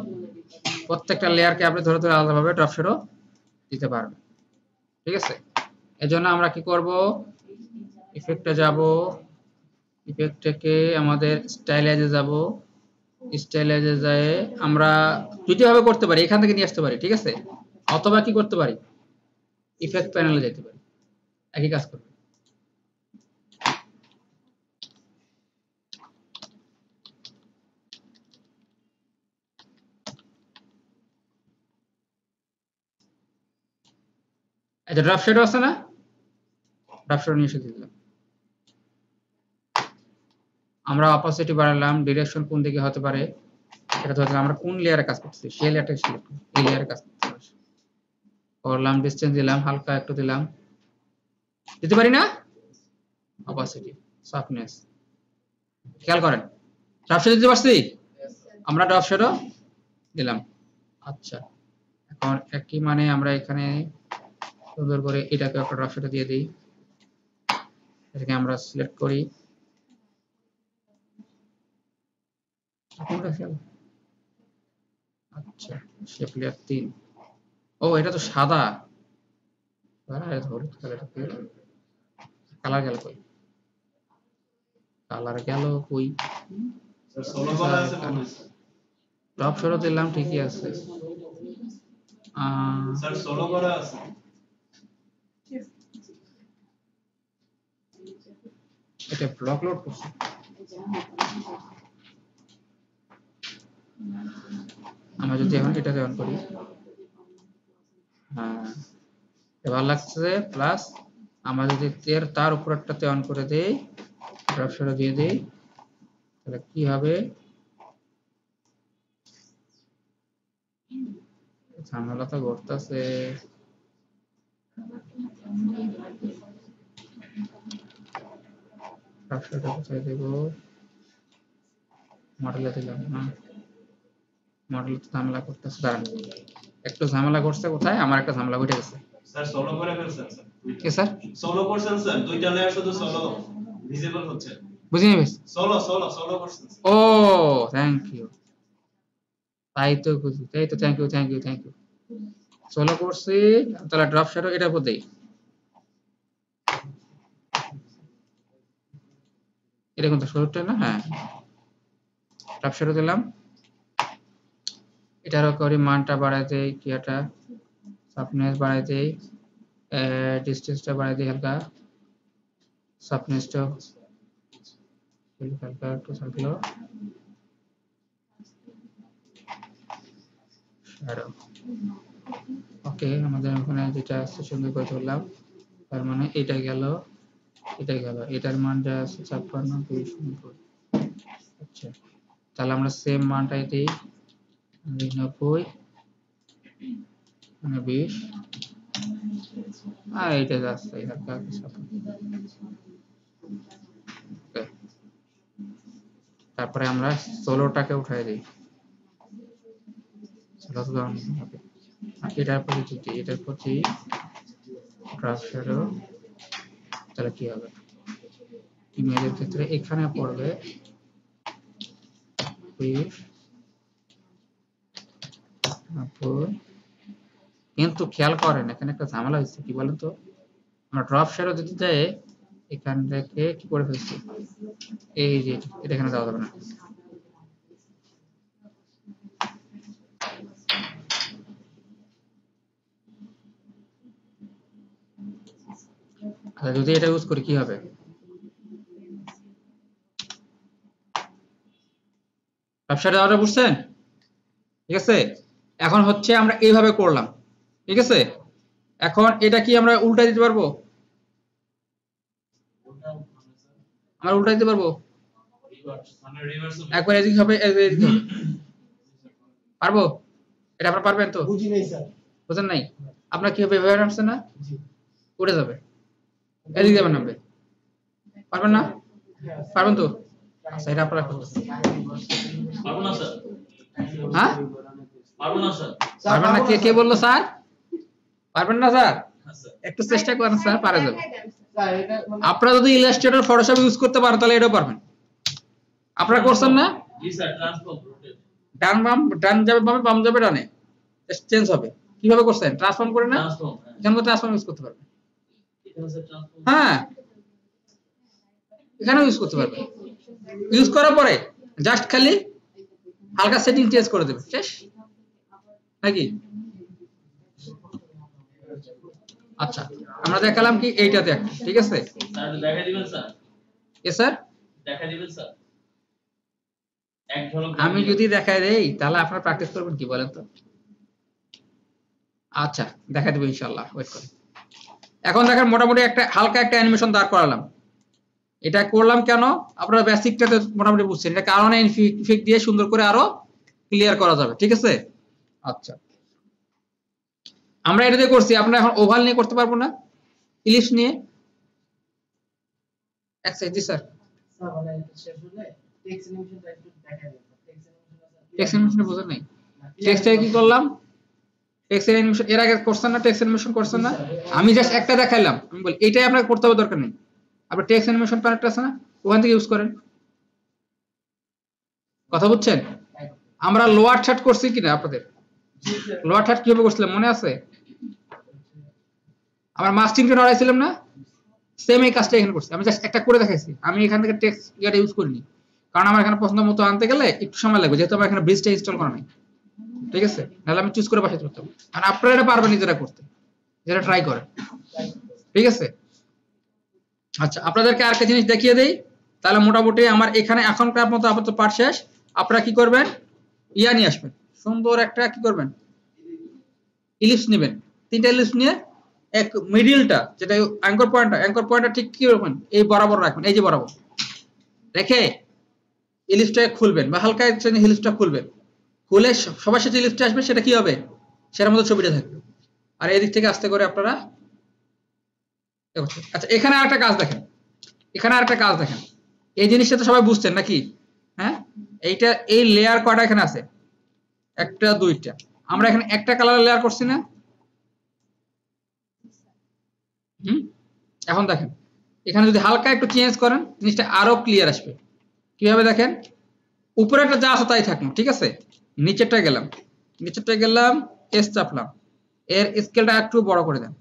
প্রত্যেকটা লেয়ারকে আপনি ধরে ধরে আলাদাভাবে ড্রপ শ্যাডো দিতে পারবেন ঠিক আছে এজন্য আমরা কি করব ইফেক্টে যাব ইফেক্ট থেকে আমাদের স্টাইলাইজে যাব স্টাইলাইজে যায় আমরা দুইটা ভাবে করতে পারি এখান থেকে নিয়ে আসতে পারি ঠিক আছে অথবা কি করতে পারি ইফেক্ট প্যানেলে যেতে পারি একই কাজ করবে এটা ড্রপ শ্যাডো আছে না ড্রপ শ্যাডো নিয়ে এসে দিলাম আমরা অপাসিটি বাড়ালাম ডিরেকশন কোন দিকে হতে পারে এটা ধরতে আমরা কোন লেয়ারে কাজ করতেছি সেই লেয়ারটা সিলেক্ট করি এই লেয়ারে কাজ করতেছি করলাম ডিসটেন্স দিলাম হালকা একটু দিলাম দিতে পারি না অপাসিটি সফটনেস খেয়াল করেন ড্রপ শ্যাডো দিতে পারছি আমরা ড্রপ শ্যাডো দিলাম আচ্ছা এখন একই মানে আমরা এখানে সুন্দর করে এটাকে একটা ড্রপ শ্যাডো দিয়ে দিই এটাকে আমরা সিলেক্ট করি আচ্ছা শেপ লেয়ার 3 ও এটা তো সাদা হলুদ কালার গেল কই কালার গেল কই স্যার সোলো করা আছে মনে হয় ড্রপ শ্যাডো দিলাম ঠিকই আছে স্যার সোলো করা আছে এটা ব্লক লোড করছে আমরা যদি এখন এটা অন করি হ্যাঁ এবার লাগছে প্লাস আমরা যদি তার উপর একটাতে অন করে দেই ড্রপ শ্যাডো দিয়ে দেই তাহলে কি হবে ঝামেলা তো ঘটতেছে ড্রপ শ্যাডো কোথায় দেব মডেলে দিলাম না মডেল তো ঝামেলা করতেছে দাঁড়ান একটু ঝামেলা করছে কোথায় আমার একটা ঝামেলা ঘটে গেছে স্যার সোলো করে ফেলছেন স্যার কি স্যার সোলো করছেন স্যার দুইটা লেয়ার শুধু সোলো ভিজিবল হচ্ছে বুঝিনি বেশ সোলো সোলো সোলো করছেন ও থ্যাংক ইউ তাই তো বুঝি তাই তো thank you thank you thank you solo করছি তাহলে ড্রপ শ্যাডো এটার উপর দেই এটা কিন্তু শুরুটা না, হ্যাঁ ড্রপ শ্যাডো দিলাম, এটারও করি মানটা বাড়াই দেই, কি এটা সাফনেস বাড়াই দেই, ডিসটেন্সটা বাড়াই দিই হালকা, সাফনেসটা হালকা একটু থাকলো, শ্যাডো ওকে। আমাদের ওখানে যেটা আছে সুন্দর করে ধরলাম, তার মানে এটা গেল, এটা গেল, এটার মানটা আছে 56 290। আচ্ছা তাহলে আমরা সেম মানটাই দিই 90 মানে 20, আর এটা যাচ্ছে হালকা ওকে। তারপরে আমরা 16টাকে উঠাই দিই, এটার প্রতি যদি এটার প্রতি ড্রপ শ্যাডো, তাহলে কি হবে ইমেজের ক্ষেত্রে এখানে পড়বে 20 90। কিন্তু খেয়াল করেন এখানে একটা ঝামেলা হচ্ছে, কি বলেন তো, আমরা ড্রপ শ্যাডো দিতে যাই এখান থেকে কি করে ফেলছি, এই যে এটা এখানে দেওয়া যাবে না, আচ্ছা যদি এটা ইউজ করি কি হবে, ড্রপ শ্যাডো দেওয়াটা বুঝছেন? ঠিক আছে, এখন হচ্ছে আমরা এইভাবে করলাম, ঠিক আছে, এখন এটা কি আমরা উল্টা দিতে পারবো, আমরা উল্টা দিতে পারবো, একবার এদিকে হবে একবার এদিকে হবে, পারবো? এটা আপনারা পারবেন তো? বুঝি নাই স্যার। বুঝেন নাই? আপনার কি হবে, এভাবে নামছে না, জি। উড়ে যাবে, এদিকে যাবে নামবে, পারবেন না? পারবেন তো? আচ্ছা এটা আপনারা করবেন। পারবো না স্যার, হ্যাঁ পারবো না স্যার। পারবেন না, কে কে বললো স্যার পারবেন না? স্যার হ্যাঁ স্যার। একটু চেষ্টা করেন স্যার, পারা যাবে। স্যার এটা মানে আপনারা যদি ইলাস্ট্রেটর ফটোশপ ইউজ করতে পারেন তাহলে এটাও পারবেন। আপনারা করছেন না? জি স্যার, ট্রান্সফর্ম রোটেট। ডান বাম, ডান যাবে বামে, বাম যাবে ডানে, চেঞ্জ হবে। কিভাবে করছেন? ট্রান্সফর্ম করে না, ট্রান্সফর্ম, এখানে তো ট্রান্সফর্ম ইউজ করতে পারবেন। এখানে স্যার ট্রান্সফর্ম। হ্যাঁ এখানেও ইউজ করতে পারবেন। ইউজ করার পরে জাস্ট খালি হালকা সেটিং চেঞ্জ করে দেবেন, শেষ নাকি? আচ্ছা আমরা দেখালাম কি এইটাতে একটা, ঠিক আছে স্যার দেখা দিবেন স্যার, এ স্যার দেখা দিবেন স্যার এক ঝলক। আমি যদি দেখাই দেই তাহলে আপনারা প্র্যাকটিস করবেন কি বলেন তো? আচ্ছা দেখা দেবো ইনশাআল্লাহ, ওয়েট করুন। এখন দেখেন মোটামুটি একটা হালকা একটা অ্যানিমেশন দাঁড় করালাম। এটা করলাম কেন, আপনারা বেসিকটাতে মোটামুটি বুঝছেন, এটা কারণে ইফেক্ট দিয়ে সুন্দর করে আরো ক্লিয়ার করা যাবে, ঠিক আছে? আচ্ছা আমরা এটা দিয়ে করছি, আপনারা এখন ওভাল নিয়ে করতে পারবো না, ইলিপস নিয়ে? এক সেকেন্ড, জি স্যার। স্যার মানে এটা শেষ হলে টেক্সট অ্যানিমেশনটা একটু দেখাই দেন। টেক্সট অ্যানিমেশন বোঝেন নাই? টেক্সটে কি করলাম, টেক্সট অ্যানিমেশন এর আগে করছেন না, টেক্সট অ্যানিমেশন করছেন না, আমি জাস্ট একটা দেখাইলাম, আমি বলি এটাই আপনাকে করতে হবে, দরকার নেই। আপনি টেক্সট অ্যানিমেশন প্যানেলটা আছে না, ওখান থেকে ইউজ করেন। কথা বুঝছেন? আমরা লোয়ার চার্ট করছি কিনা আপনাদের? লোয়ার চার্ট কিভাবে করছিলাম মনে আছে? আমরা মাস্টিংটা নড়াইছিলাম না, সেম এই কাজটা এখানে করছি, আমি জাস্ট একটা করে দেখাইছি। আমি এখান থেকে টেক্সট ইয়াটা ইউজ করিনি, কারণ আমার এখানে পছন্দ মতো আনতে গেলে একটু সময় লাগবে, যেহেতু আমার এখানে ব্রিজটা ইনস্টল করা নাই, ঠিক আছে? নাহলে আমি চুজ করে বসাতে পারতাম। আর আপনারা এটা পারবেন নিজেরা করতে, যেটা ট্রাই করেন, ঠিক আছে? আচ্ছা আপনাদেরকে আরেকটা জিনিস দেখিয়ে দেই, তাহলে মোটামুটি আমার এখানে এখনকার মতো আপাতত পার্ট শেষ। আপনারা কি করবেন, ইয়া নিয়ে আসবেন, সুন্দর একটা কি করবেন, ইলিপস নেবেন, 3টা ইলিপস নিয়ে এক মিডলটা যেটা অ্যাঙ্কর পয়েন্টটা ঠিক কি রাখবেন, এই বরাবর রাখবেন, এই যে বরাবর রেখে ইলিপসটা খুলবেন, বা হালকা ইলিপসটা খুলবেন, খুলে সবার সাথে ইলিপসটা আসবে, সেটা কি হবে, সেটার মধ্যে ছবিটা থাকবে। আর এদিক থেকে আস্তে করে আপনারা, আচ্ছা এখানে আরেকটা কাজ দেখেন, এখানে আরেকটা কাজ দেখেন, এই জিনিসটা তো সবাই বুঝছেন নাকি? হ্যাঁ এইটা, এই লেয়ার কয়টা এখানে আছে, একটা দুইটা, আমরা এখানে একটা কালার লেয়ার করছি না? এখন দেখেন এখানে যদি হালকা একটু চেঞ্জ করেন জিনিসটা আরো ক্লিয়ার আসবে। কিভাবে দেখেন, উপরেরটা যা আছে তাই থাকলো, ঠিক আছে, নিচেরটা গেলাম এস চাপলাম, এর স্কেলটা একটু বড় করে দেন,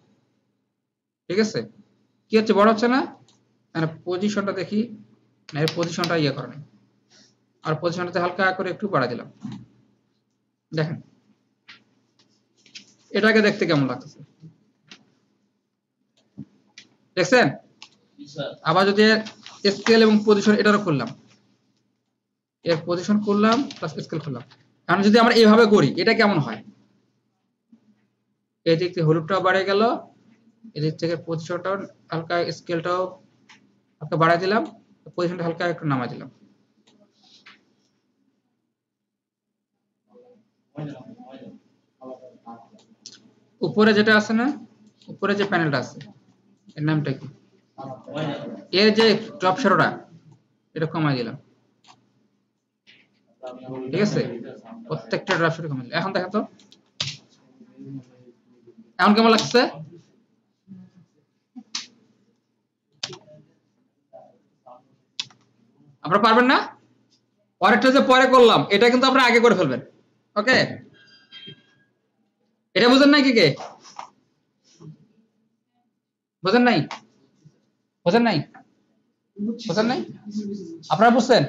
ঠিক আছে? কি হচ্ছে, বড় হচ্ছে না? মানে পজিশনটা দেখি, এর পজিশনটা ইয়ে করে নাই, আর পজিশনটাতে হালকা করে একটু বাড়া দিলাম। দেখেন এটাকে দেখতে কেমন লাগতেছে, দেখছেন? আবার যদি স্কেল এবং পজিশন এটারও করলাম, এর পজিশন করলাম প্লাস স্কেল করলাম, এখন যদি আমরা এইভাবে করি এটা কেমন হয়? এদিক থেকে হলুদটাও বাড়ে গেল, এদিক থেকে পজিশনটাও হালকা, স্কেলটাও হালকা বাড়াই দিলাম, পজিশনটা হালকা একটু নামাই দিলাম। উপরে যেটা আছে না, উপরে যে প্যানেলটা আছে এর নামটা কি? এর যে টপ শ্যাডোটা এটা কমাই দিলাম, ঠিক আছে? প্রত্যেকটা ড্রপ শ্যাডো কমাই দিলাম। এখন দেখো তো এখন কেমন লাগছে? আপনারা পারবেন না? পরেরটা যে পরে করলাম এটা কিন্তু আপনারা আগে করে ফেলবেন, ওকে? এটা বুঝেন নাই কি কে? বুঝেন নাই? বুঝেন নাই? বুঝেন নাই? আপনারা বুঝছেন?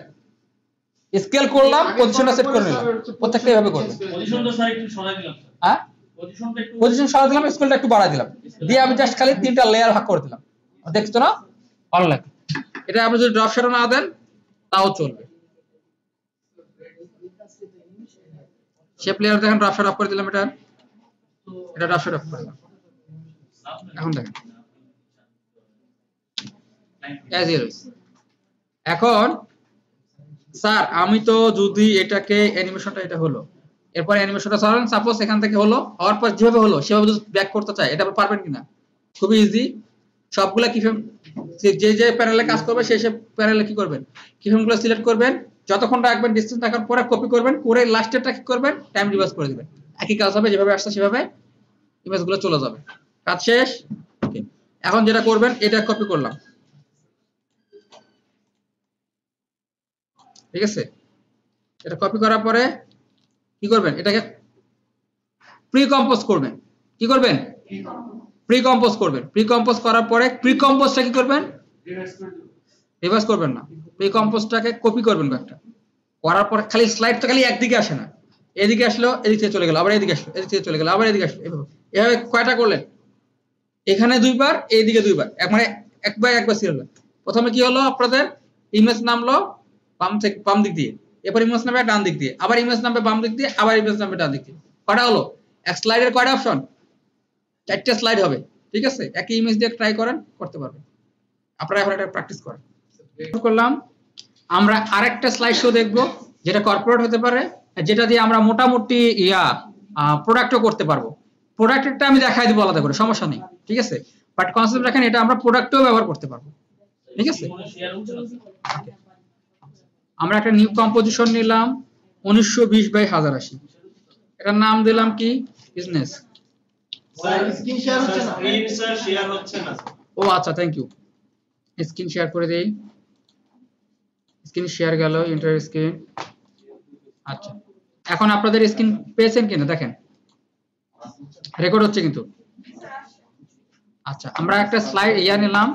স্কেল করলাম, পজিশনটা সেট করে নিলাম, প্রত্যেকটা এইভাবে করবেন। পজিশনটা স্যার একটু সরাই দিলাম স্যার। হ্যাঁ, পজিশনটা একটু পজিশন সরাই দিলাম, স্কেলটা একটু বাড়াই দিলাম, দিয়ে আমি জাস্ট খালি তিনটা লেয়ার ভাগ করে দিলাম। দেখছো না? ভালো লাগে। এটা আপনি যদি ড্রপ শ্যাডো না দেন তাও চলবে। শেপ লেয়ার দেখেন, ড্রপ শ্যাডো অফ করে দিলাম, এটা ড্রপ শ্যাডো অফ করে দিলাম। এখন দেখেন অ্যাজ ইট ইজ। এখন স্যার আমি তো যদি এটাকে অ্যানিমেশনটা এটা হলো, এরপর অ্যানিমেশনটা সরান, সাপোজ এখান থেকে হলো, হওয়ার পর যেভাবে হলো সেভাবে যদি ব্যাক করতে চাই এটা পারবেন কিনা? খুবই ইজি। সবগুলা কিফ্রেম, যে যে প্যানেলে কাজ করবে সেই সব প্যানেলে কি করবেন, কিফ্রেমগুলো সিলেক্ট করবেন, যতক্ষণ রাখবেন ডিসটেন্স রাখার পরে কপি করবেন, করে লাস্টেরটা কি করবেন, টাইম রিভার্স করে দিবেন। একই কাজ হবে, যেভাবে আসছে সেভাবে ইমেজগুলো চলে যাবে। কাজ শেষ। ওকে, এখন যেটা করবেন এটা কপি করলাম, ঠিক আছে? এটা কপি করার পরে কি করবেন, এটাকে প্রি কম্পোজ করবেন। কি করবেন? প্রি কম্পোজ করবেন। প্রি কম্পোজ করার পরে প্রি কম্পোজটা কি করবেন, রিভার্স করবেন না, প্রি কম্পোজটাকে কপি করবেন কয়েকটা, করার পরে খালি স্লাইড তো খালি একদিকে আসে না, এদিকে আসলো এদিক থেকে চলে গেল, আবার এদিকে আসলো এদিক থেকে চলে গেল, আবার এদিকে আসলো, এভাবে কয়টা করলেন? এখানে দুইবার, এইদিকে দুইবার, মানে একবার সিরিয়াল। প্রথমে কি হলো, আপনাদের ইমেজ নামলো বাম দিক দিয়ে, এরপর ইমেজ নামবে ডান দিক দিয়ে, আবার ইমেজ নামবে বাম দিক দিয়ে, আবার ইমেজ নামবে ডান দিক দিয়ে। কয়টা হলো? এক স্লাইডের কয়টা অপশন? 4টা স্লাইড হবে, ঠিক আছে? একই ইমেজ দিয়ে ট্রাই করেন, করতে পারবেন। আপনারা এখন এটা প্র্যাকটিস করেন। করলাম, আমরা আরেকটা স্লাইড শো দেখব যেটা কর্পোরেট হতে পারে, যেটা দিয়ে আমরা মোটামুটি প্রোডাক্টও করতে পারবো। প্রোডাক্টটা আমি দেখাই দিব আলাদা করে, সমস্যা নেই, ঠিক আছে? বাট কনসেপ্ট রাখেন এটা আমরা প্রোডাক্টেও ব্যবহার করতে পারবো, ঠিক আছে? আমরা একটা নিউ কম্পোজিশন নিলাম 1920/1080, এটার নাম দিলাম কি, বিজনেস। স্ক্রিন শেয়ার হচ্ছে না, স্ক্রিন স্যার শেয়ার হচ্ছে না। ও আচ্ছা, থ্যাংক ইউ। স্ক্রিন শেয়ার করে দেই, স্ক্রিন শেয়ার গেল, ইন্টার স্ক্রিন। আচ্ছা, এখন আপনাদের স্ক্রিন পেয়েছেন কিনা দেখেন, রেকর্ড হচ্ছে কিন্তু। আচ্ছা, আমরা একটা স্লাইড নিলাম,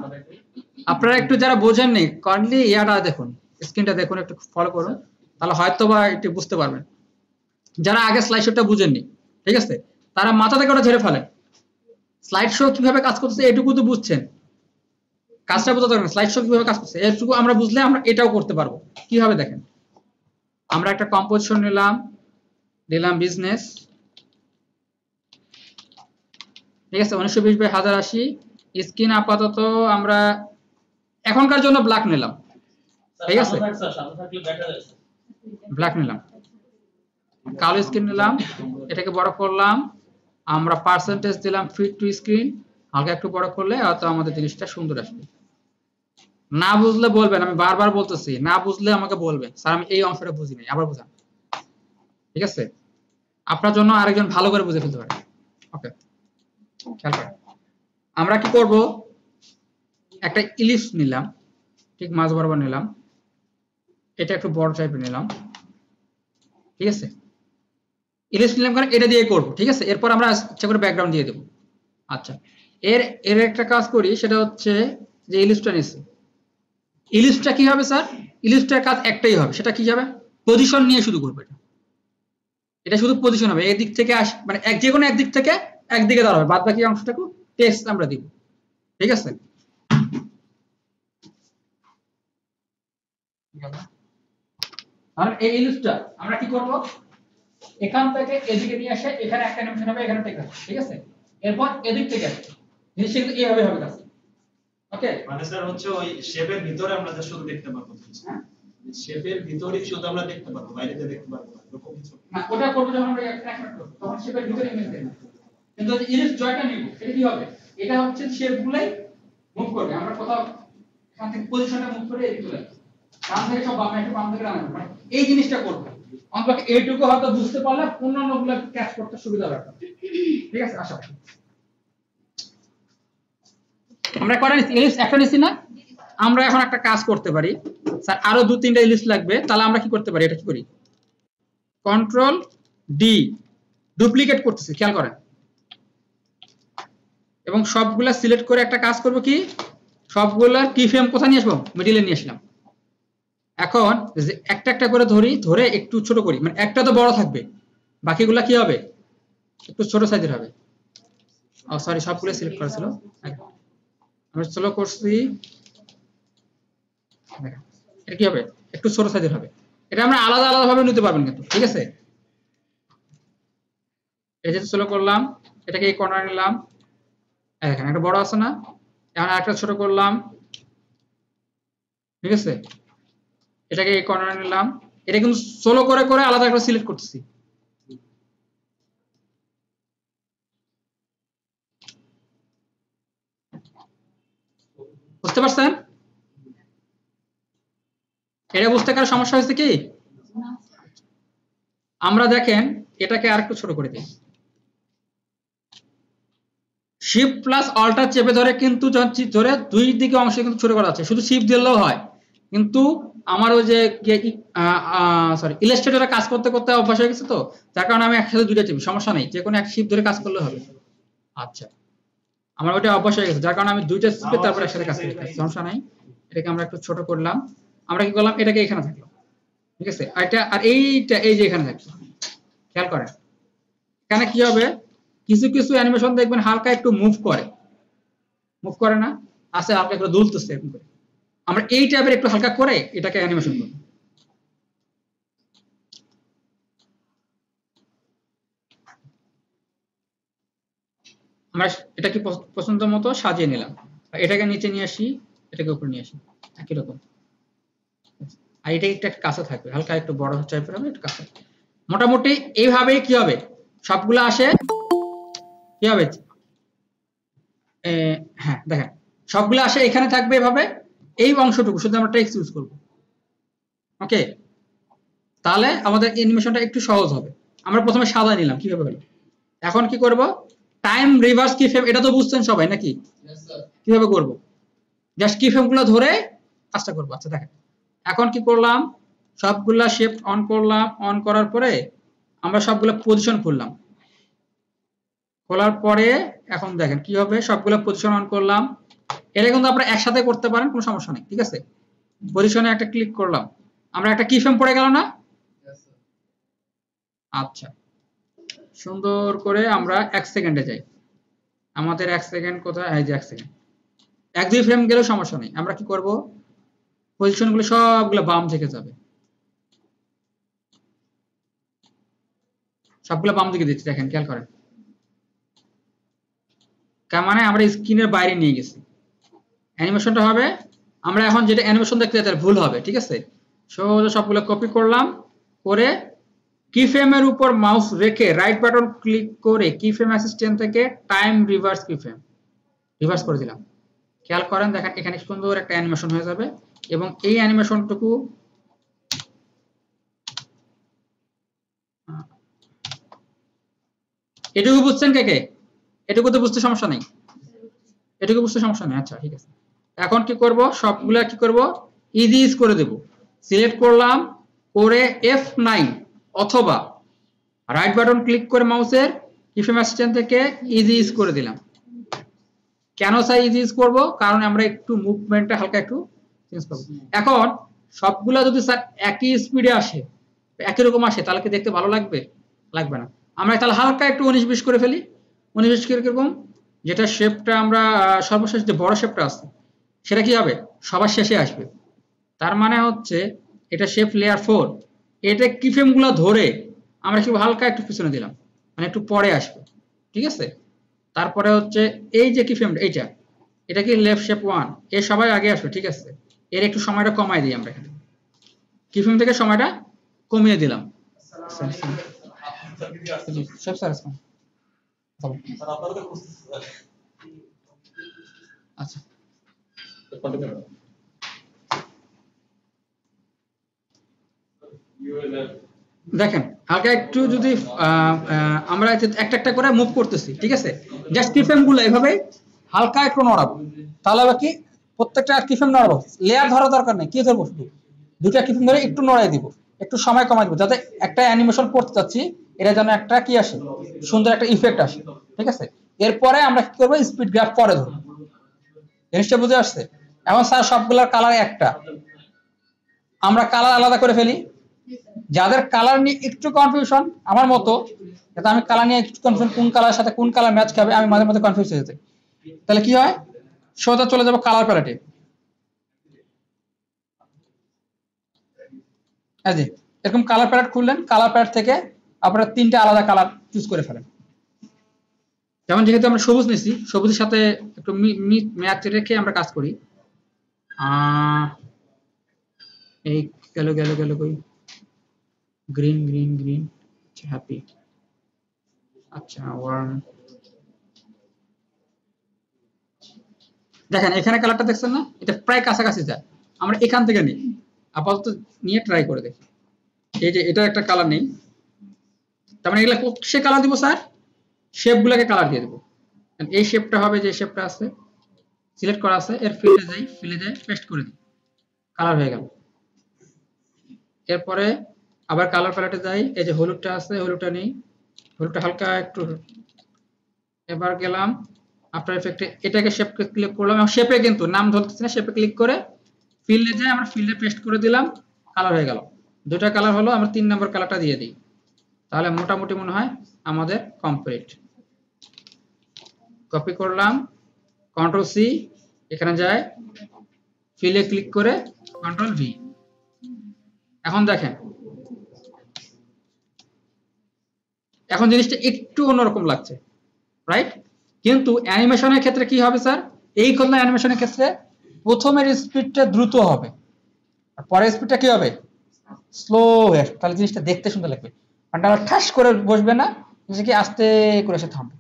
আপনারা একটু যারা বোঝেননি কাইন্ডলি দেখুন, স্ক্রিনটা দেখুন, একটু ফলো করুন, তাহলে হয়তো বা একটু বুঝতে পারবেন। যারা আগে স্লাইড শোটা বুঝেননি, ঠিক আছে, তারা মাথা থেকে ওটা ঝেড়ে ফেলেন। স্লাইড শো কিভাবে কাজ করতেছে এটুকু তো বুঝছেন, কাজটা বোঝা দরকার। স্লাইড শো কিভাবে কাজ করছে এটুকু আমরা বুঝলে আমরা এটাও করতে পারবো। কিভাবে দেখেন, আমরা একটা কম্পোজিশন দিলাম বিজনেস, ঠিক আছে, 1920/1080। স্ক্রিন আপাতত আমরা এখনকার জন্য ব্ল্যাক নিলাম, ঠিক আছে, ব্ল্যাক নিলাম, কালো স্ক্রিন নিলাম, এটাকে বড় করলাম, আমরা পার্সেন্টেজ দিলাম ফিট টু স্ক্রিন, হালকা একটু বড় করলে হয়তো আমাদের জিনিসটা সুন্দর আসবে। না বুঝলে বলবেন, আমি বারবার বলতেছি, না বুঝলে আমাকে বলবেন, স্যার আমি এই অংশটা বুঝি নাই, আবার বুঝান, ঠিক আছে? আপনার জন্য আরেকজন ভালো করে বুঝে ফেলতে পারে। ওকে, খেয়াল করেন, আমরা কি করব, একটা ইলিপস নিলাম, ঠিক মাঝ বরাবর নিলাম, এটা একটু বড় টাইপের নিলাম, ঠিক আছে? ইলিপস নিলাম কারণ এটা দিয়ে করব, ঠিক আছে? এরপর আমরা ইচ্ছা করে ব্যাকগ্রাউন্ড দিয়ে দেব। আচ্ছা, এর একটা কাজ করি, সেটা হচ্ছে যে ইলিপসটা নিচ্ছি, ইলিপসটা কি হবে স্যার? ইলিপসটার কাজ একটাই হবে, সেটা কি হবে? পজিশন নিয়ে শুরু করবে। এটা শুধু পজিশন হবে, এই দিক থেকে মানে যে কোনো একদিক থেকে একদিকে দাঁড়াবে, বাদ বাকি অংশটাকে টেক্সট আমরা দিব। ঠিক আছে? আর এই ইলিপসটা আমরা কি করব? এখান থেকে এদিকে নিয়ে আসে, এখানে একটা অ্যানিমেশন হবে, এখানে টেক্সট আছে। ঠিক আছে? এরপর এদিক থেকে আসবে, জিনিসটা কিন্তু এইভাবে হবে কাজ। ওকে, মানে স্যার হচ্ছে ওই শেপের ভিতরে আমরা যা শুধু দেখতে পারবো, হ্যাঁ শেপের ভিতরেই শুধু আমরা দেখতে পারবো, বাইরে দিয়ে দেখতে পারবো না, এরকম কিছু। না, ওটা করব যখন আমরা ট্র্যাক করব তখন শেপের ভিতরে ইমেজ দেব। কিন্তু এই ইলিপস জয়টা নিব, এটা কি হবে? এটা হচ্ছে শেপগুলাই মুভ করবে। আমরা কোথাও এখান থেকে পজিশনটা মুভ করে এদিকে চলে আসবে, ডান থেকে সব বামে একটু, বাম থেকে ডানে, মানে এই জিনিসটা করব। অন্তত এইটুকু হয়তো বুঝতে পারলে অন্যান্যগুলো ক্যাচ করতে সুবিধা হবে। ঠিক আছে? আশা করি আমরা করে নিচ্ছি, ইলিপস একটা নিচ্ছি না? আমরা এখন একটা কাজ করতে পারি স্যার, আরো 2-3টা ইলিপস লাগবে, তাহলে আমরা কি করতে পারি? এটা কি করি? কন্ট্রোল ডি, ডুপ্লিকেট করতেছি, খেয়াল করেন। এবং সবগুলা সিলেক্ট করে একটা কাজ করব কি, সবগুলা কি ফ্রেম কোথায় নিয়ে আসবো? মিডলে নিয়ে আসলাম। এখন একটা একটা করে ধরে একটু ছোট করি, মানে একটা তো বড় থাকবে, বাকিগুলা কি হবে? একটু ছোট সাইজের হবে। ও সরি, সবগুলো সিলেক্ট করা ছিল, আমি স্লো করছি। এটা কি হবে? একটু ছোট সাইজের হবে। এটা আমরা আলাদা আলাদা ভাবে নিতে পারবেন কিন্তু। ঠিক আছে? এই যে স্লো করলাম, এটাকে এই কর্নার নিলাম, এখানে একটা বড় আছে না, এখন আরেকটা ছোট করলাম। ঠিক আছে? এটাকে এই কর্নারে নিলাম, এটা কিন্তু সোলো করে করে আলাদা করে সিলেক্ট করতেছি। বুঝতে পারছেন? এটা বুঝতে কারো সমস্যা হয়েছে কি? আমরা দেখেন এটাকে আরেকটু ছোট করে দিই, শিফট প্লাস অল্টার চেপে ধরে কিন্তু ধরে দুই দিকে অংশ কিন্তু ছোট করা আছে, শুধু শিফট দিলেও হয়। কিন্তু আমার ওই যে সরি ইলাস্ট্রেটরে কাজ করতে করতে অভ্যাস হয়ে গেছে, তো যার কারণে আমি একসাথে দুইটা চেপি, সমস্যা নেই, যে কোনো এক শিফট ধরে কাজ করলে হবে। আচ্ছা, আমার ওইটা অভ্যাস হয়ে গেছে, যার কারণে আমি দুইটা চেপে তারপর একসাথে কাজ করতে, সমস্যা নাই। এটাকে আমরা একটু ছোট করলাম, আমরা কি করলাম? এটাকে এখানে থাকলো। ঠিক আছে? আর এইটা এই যে এখানে থাকলো, খেয়াল করেন এখানে কি হবে? কিছু কিছু অ্যানিমেশন দেখবেন হালকা একটু মুভ করে না, আছে হালকা একটু দুলতেছে এরকম করে। আমরা এই টাইপের একটু হালকা করে এটাকে অ্যানিমেশন করব। আমরা এটা কি পছন্দ মতো সাজিয়ে নিলাম, এটাকে নিচে নিয়ে আসি, এটাকে উপরে নিয়ে আসি, একই রকম। আর এটা একটা কাছে থাকবে, হালকা একটু বড় টাইপের হবে, একটু কাছে। মোটামুটি এইভাবেই কি হবে? সবগুলো আসে কি হবে? হ্যাঁ দেখেন, সবগুলো আসে এখানে থাকবে এভাবে, এই অংশটুকু শুধু আমরা টেক্সট ইউজ করব। ওকে, তাহলে আমাদের অ্যানিমেশনটা একটু সহজ হবে। আমরা প্রথমে সাজায় নিলাম, কিভাবে হলো। এখন কি করব? টাইম রিভার্স কি ফ্রেম, এটা তো বুঝছেন সবাই নাকি? কিভাবে করব? জাস্ট কি ফ্রেমগুলো ধরে কাজটা করব। আচ্ছা দেখেন, এখন কি করলাম? সবগুলা শিফট অন করলাম, অন করার পরে আমরা সবগুলা পজিশন খুললাম, খোলার পরে এখন দেখেন কি হবে, সবগুলা পজিশন অন করলাম। এটা কিন্তু আপনারা একসাথে করতে পারেন, কোনো সমস্যা নেই। ঠিক আছে? পজিশনে একটা ক্লিক করলাম, আমরা একটা কি ফ্রেম পড়ে গেল না? আচ্ছা, সুন্দর করে আমরা 1 সেকেন্ডে যাই। আমাদের 1 সেকেন্ড কোথায়? এই যে 1 সেকেন্ড, 1-2 ফ্রেম গেলেও সমস্যা নেই। আমরা কি করব? পজিশনগুলো সবগুলো বাম থেকে যাবে, সবগুলো বাম দিকে দিচ্ছি, দেখেন খেয়াল করেন। তার মানে আমরা স্ক্রিনের বাইরে নিয়ে গেছি। অ্যানিমেশনটা হবে, আমরা এখন যেটা অ্যানিমেশন দেখতে যাচ্ছি ভুল হবে। ঠিক আছে? সোজা সবগুলো কপি করলাম, করে কি ফ্রেমের উপর মাউস রেখে রাইট বাটন ক্লিক করে কি ফ্রেম অ্যাসিস্ট্যান্ট থেকে টাইম রিভার্স কি ফ্রেম রিভার্স করে দিলাম। খেয়াল করেন, দেখেন এখানে সুন্দর একটা অ্যানিমেশন হয়ে যাবে। এবং এই অ্যানিমেশনটুকু এটুকু বুঝছেন কে কে? এটুকু তো বুঝতে সমস্যা নেই, এটুকু বুঝতে সমস্যা নেই। আচ্ছা ঠিক আছে, এখন কি করব? সবগুলা কি করব? ইজি ইজ করে দেব। সিলেক্ট করলাম, করে F9 অথবা রাইট বাটন ক্লিক করে মাউসের কিফ্রেম অ্যাসিস্ট্যান্ট থেকে ইজি ইজ করে দিলাম। কেন স্যার ইজি ইজ করব? কারণ আমরা একটু মুভমেন্টটা হালকা একটু চেঞ্জ পাবো। এখন সবগুলা যদি স্যার একই স্পিডে আসে, একই রকম আসে, তাহলে কি দেখতে ভালো লাগবে? লাগবে না। আমরা তাহলে হালকা একটু 19-20 করে ফেলি। 19-20 করে কিরকম, যেটা শেপটা আমরা সর্বশেষ যে বড় শেপটা আছে সেটা কি হবে, সবার শেষে আসবে। তার মানে হচ্ছে এটা শেপ লেয়ার 4, এটা কিফ্রেম গুলো ধরে আমরা কি হালকা একটু পিছনে দিলাম, মানে একটু পরে আসবে, ঠিক আছে। তারপরে হচ্ছে এই যে কিফ্রেমটা, এটা কি লেফট শেপ 1, এর সবাই আগে আসবে, ঠিক আছে। এর একটু সময়টা কমাই দিই আমরা এখানে, কিফ্রেম থেকে সময়টা কমিয়ে দিলাম। স্যার কি দিয়ে আসছে? সব স্যার আসুন। স্যার আপনারা তো বুঝতেছেন স্যার। আচ্ছা কন্টিনিউ করুন। দেখেন হালকা একটু যদি আমরা একটা একটা করে মুভ করতেছি, ঠিক আছে। জাস্ট কিফ্রেম গুলো এভাবে হালকা একটু নড়াবো, তাহলে হবে কি প্রত্যেকটা কিফ্রেম নড়াবো, লেয়ার ধরা দরকার নেই, কি ধরবো শুধু দুটা কিফ্রেম ধরে একটু নড়াই দিব, একটু সময় কমাই দিব, যাতে একটা অ্যানিমেশন করতে চাচ্ছি এটা যেন একটা কি আসে, সুন্দর একটা ইফেক্ট আসে, ঠিক আছে। এরপরে আমরা কি করবো, স্পিড গ্রাফ পরে ধরবো। জিনিসটা বুঝে আসছে? এখন স্যার সবগুলোর কালার একটা, আমরা কালার আলাদা করে ফেলি। যাদের কালার নিয়ে একটু কনফিউশন আমার মতো, যাতে আমি কালার নিয়ে একটু কনফিউশন, কোন কালারের সাথে কোন কালার ম্যাচ খাবে আমি মাঝে মাঝে কনফিউজ হয়ে যাই, তাহলে কি হয়, সোজা চলে যাবো কালার প্যালেটে। এই যে এরকম কালার প্যালেট খুললেন, কালার প্যালেট থেকে আপনারা 3টা আলাদা কালার চুজ করে ফেলেন। যেমন যেহেতু আমরা সবুজ নিছি, সবুজের সাথে একটু ম্যাচ রেখে আমরা কাজ করি। এই গেল গেল গেল কই, গ্রিন গ্রিন গ্রিন, হ্যাপি, আচ্ছা ওয়ার্ম। দেখেন এখানে কালারটা দেখছেন না, এটা প্রায় কাছাকাছি যায়, আমরা এখান থেকে নিই, আপাতত নিয়ে ট্রাই করে দেখি। এই যে এটা একটা কালার নেই, তার মানে এগুলা সে কালার দিব স্যার, শেপ গুলাকে কালার দিয়ে দেবো। এই শেপটা হবে, যে শেপটা আছে সিলেক্ট করা আছে, এর ফিল্ডে যাই, ফিল্ডে যাই পেস্ট করে দিই, কালার হয়ে গেল। এরপরে আবার কালার প্যালেটে যাই, এই যে হলুদটা আছে, হলুদটা নেই, হলুদটা হালকা একটু, এবার গেলাম আফটার এফেক্টে, এটাকে শেপে ক্লিক করলাম, এবং শেপে কিন্তু নাম ধরতেছি না, শেপে ক্লিক করে ফিল্ডে যাই, আমরা ফিল্ডে পেস্ট করে দিলাম, কালার হয়ে গেল। দুটা কালার হলো, আমরা 3 নম্বর কালারটা দিয়ে দিই, তাহলে মোটামুটি মনে হয় আমাদের কমপ্লিট। কপি করলাম, কন্ট্রোল সি, এখানে যায়, ফিল্ডে ক্লিক করে কন্ট্রোল ভি। এখন দেখেন, এখন জিনিসটা একটু অন্যরকম লাগছে, রাইট। কিন্তু অ্যানিমেশনের ক্ষেত্রে কি হবে স্যার, এই ধরনের অ্যানিমেশনের ক্ষেত্রে প্রথমের স্পিডটা দ্রুত হবে, আর পরের স্পিডটা কি হবে, স্লো হয়ে আসবে, তাহলে জিনিসটা দেখতে সুন্দর লাগবে। মানে আমরা ঠাস করে বসবে না, জিনিসটা কি আস্তে করে এসে থামবে।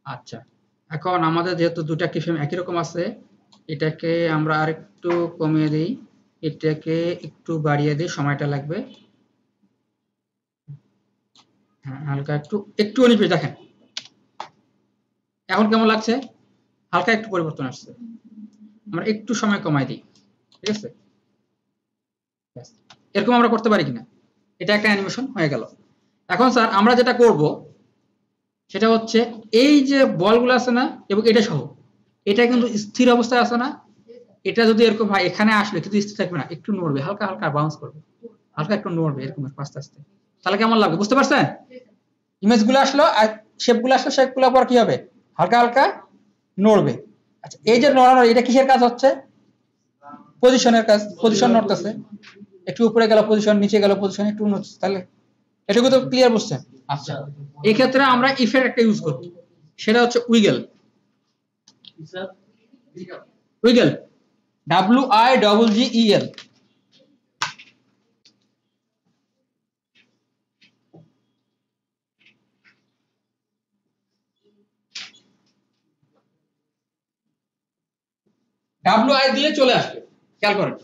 আচ্ছা এখন আমাদের যেহেতু দুটা কিফ্রেম একই রকম আছে, এটাকে আমরা আরেকটু কমিয়ে দিই, এটাকে একটু বাড়িয়ে দিই, সময়টা লাগবে। হ্যাঁ হালকা একটু একটু নিচে দেখেন এখন কেমন লাগছে, হালকা একটু পরিবর্তন আসছে, আমরা একটু সময় কমাই দিই, ঠিক আছে। এরকম আমরা করতে পারি কিনা, এটা একটা অ্যানিমেশন হয়ে গেল। এখন স্যার আমরা যেটা করব সেটা হচ্ছে এই যে বলগুলো আছে না, এবং এটা সহ, এটা কিন্তু স্থির অবস্থায় আছে না, এটা যদি এরকম হয় এখানে আসলে কিন্তু স্থির থাকবে না, একটু নড়বে, হালকা হালকা বাউন্স করবে, হালকা একটু নড়বে এরকম আস্তে আস্তে, তাহলে কেমন লাগবে বুঝতে পারছেন। ইমেজ গুলো আসলো আর শেপ গুলো আসলো, শেপ গুলো পর কি হবে, হালকা হালকা নড়বে। আচ্ছা এই যে নড়ানো, এটা কিসের কাজ হচ্ছে, পজিশনের কাজ, পজিশন নড়তেছে, একটু উপরে গেল পজিশন, নিচে গেল পজিশন, একটু নড়ছে, তাহলে এটুকু তো ক্লিয়ার বুঝছেন। আচ্ছা এই ক্ষেত্রে আমরা ইফেক্ট একটা ইউজ করব, সেটা হচ্ছে উইগল। Wiggle, WIGGEL। WI দিলে চলে আসবে, খেয়াল করেন,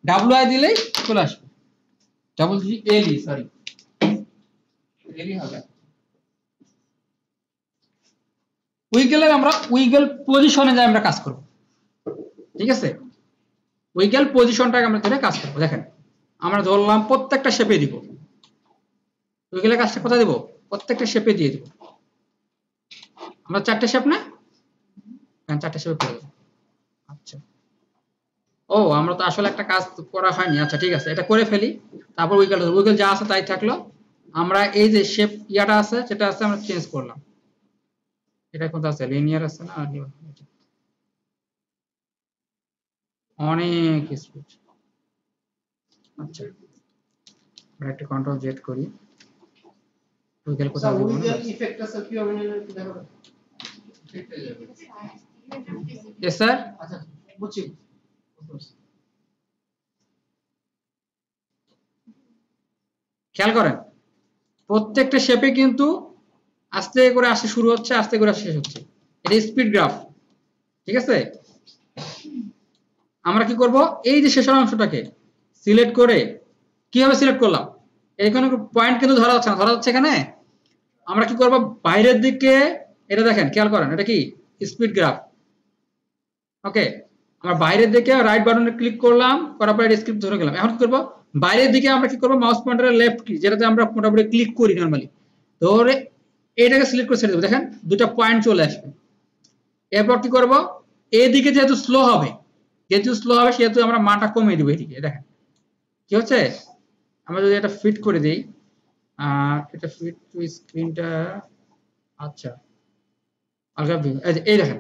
WI দিলেই চলে আসবে, GGLE সরি, এলই হবে। উইগেলের আমরা উইগেল পজিশনে যাই আমরা কাজ করব, ঠিক আছে। উইগেল পজিশনটাকে আমরা ধরে কাজ করব। দেখেন আমরা ধরলাম প্রত্যেকটা শেপে দিব, উইগেলের কাজটা কোথায় দিব, প্রত্যেকটা শেপে দিয়ে দিব। আমরা 4টে শেপ না, 4টে শেপে করে দেব। আচ্ছা ও আমরা তো আসলে একটা কাজ করা হয়নি, আচ্ছা ঠিক আছে এটা করে ফেলি, তারপর উইকেল যা আছে তাই থাকলো। আমরা এই যে শেপ ইয়াটা আছে যেটা আছে আমরা চেঞ্জ করলাম, এটা কোথায় আছে, লিনিয়ার আছে না, অনেক স্পিড। আচ্ছা আমরা একটা কন্ট্রোল জেড করি, উইকেল কোথায় দিব না, উইগেল ইফেক্ট আছে কি হবে একটু দেখাবেন? Yes sir. আচ্ছা বুঝছি। খেয়াল করেন প্রত্যেকটা শেপে কিন্তু আস্তে করে আসে শুরু হচ্ছে, আস্তে করে শেষ হচ্ছে, এটা স্পিড গ্রাফ, ঠিক আছে। আমরা কি করব, এই যে শেষের অংশটাকে সিলেক্ট করে, কিভাবে সিলেক্ট করলাম, এখানে পয়েন্ট কিন্তু ধরা যাচ্ছে না, ধরা যাচ্ছে এখানে। আমরা কি করব, বাইরের দিকে, এটা দেখেন খেয়াল করেন এটা কি স্পিড গ্রাফ, ওকে। আমরা বাইরের দিকে রাইট বাটনে ক্লিক করলাম, করার পরে স্ক্রিপ্ট ধরে গেলাম। এখন কি করব, বাইরের দিকে আমরা কি করব, মাউস পয়েন্টারের লেফট কি যেটাতে আমরা মোটামুটি ক্লিক করি নরমালি, ধরে এটাকে সিলেক্ট করে ছেড়ে দেব, দেখেন দুটো পয়েন্ট চলে আসবে। এরপর কি করব, এদিকে যেহেতু স্লো হবে সেহেতু আমরা মানটা কমিয়ে দিব এদিকে, দেখেন কি হচ্ছে। আমরা যদি এটা ফিট করে দেই, এটা ফিট টু স্ক্রিনটা, আচ্ছা আলগা ভিউ, এই দেখেন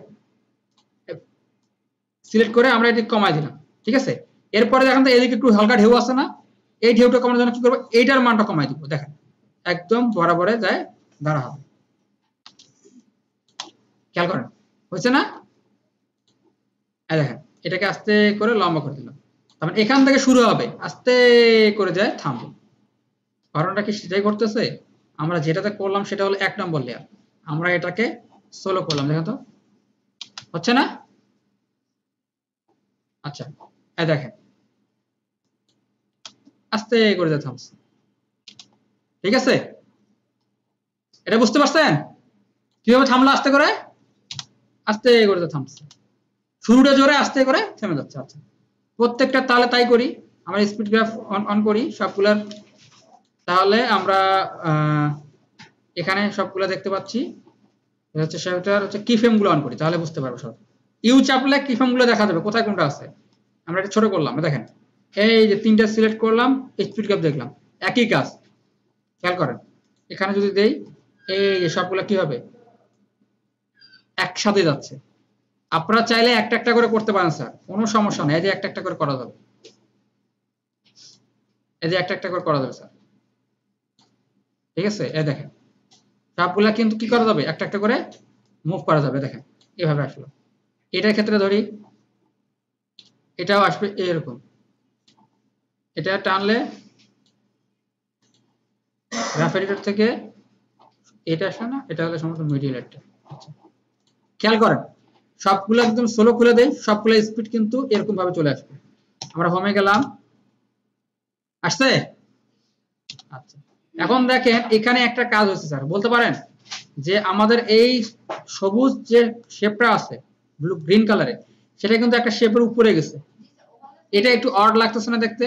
সিলেক্ট করে আমরা এটি কমাই দিলাম, ঠিক আছে। এরপরে দেখেন তো এদিকে একটু হালকা ঢেউ আছে না, এই ঢেউটা কমানোর জন্য কি করব, এইটার মানটা কমাই দিব, দেখেন একদম বরাবরে যায় দাঁড়া হবে, খেয়াল করেন হয়েছে না। এই দেখেন এটাকে আস্তে করে লম্বা করে দিলাম, তারপর এখান থেকে শুরু হবে আস্তে করে যায় থামবে। কারণটা কি সেটাই করতেছে, আমরা যেটাতে করলাম সেটা হলো 1 নম্বর লেয়ার, আমরা এটাকে সোলো করলাম, দেখেন তো হচ্ছে না। আচ্ছা এই দেখেন আস্তে করে যায় থামছে, ঠিক আছে। এটা বুঝতে পারছেন কিভাবে থামলো, আস্তে করে যায় থামছে, শুরুটা জোরে আস্তে করে থেমে যাচ্ছে। আচ্ছা প্রত্যেকটা তাহলে তাই করি, আমরা স্পিড গ্রাফ অন করি সবগুলার, তাহলে আমরা এখানে সবগুলো দেখতে পাচ্ছি। এটা হচ্ছে সেটার হচ্ছে কি ফ্রেম গুলো অন করি, তাহলে বুঝতে পারবো সব। ইউ চাপলে কি ফ্রেম গুলো দেখা যাবে, কোথায় কোনটা আছে। আমরা এটা ছোট করলাম, দেখেন এই যে তিনটা সিলেক্ট করলাম, স্পিড গ্রাফ দেখলাম, একই কাজ। খেয়াল করেন এখানে যদি দেই, এই যে সবগুলো কি হবে, একসাথে যাচ্ছে। আপনারা চাইলে একটা একটা করে করতে পারেন স্যার, কোনো সমস্যা নেই, এই যে একটা একটা করে করা যাবে, এই যে একটা একটা করে করা যাবে স্যার, ঠিক আছে। এই দেখেন সবগুলা কিন্তু কি করা যাবে, একটা একটা করে মুভ করা যাবে, দেখেন এভাবে আসলো। এটার ক্ষেত্রে ধরি, এটাও আসবে এরকম, এটা টানলে গ্রাফ এডিটর থেকে এটা আসে না, এটা হলো সমস্ত মিডিল একটা। খেয়াল করেন সবগুলো একদম স্লো খুলে দেই, সবগুলো স্পিড কিন্তু এরকম ভাবে চলে আসবে। আমরা হোমে গেলাম, আসছে। আচ্ছা এখন দেখেন এখানে একটা কাজ হচ্ছে স্যার, বলতে পারেন যে আমাদের এই সবুজ যে শেপটা আছে ব্লু গ্রিন কালারে, সেটা কিন্তু একটা শেপের উপরে গেছে, এটা একটু অড লাগতেছে না দেখতে।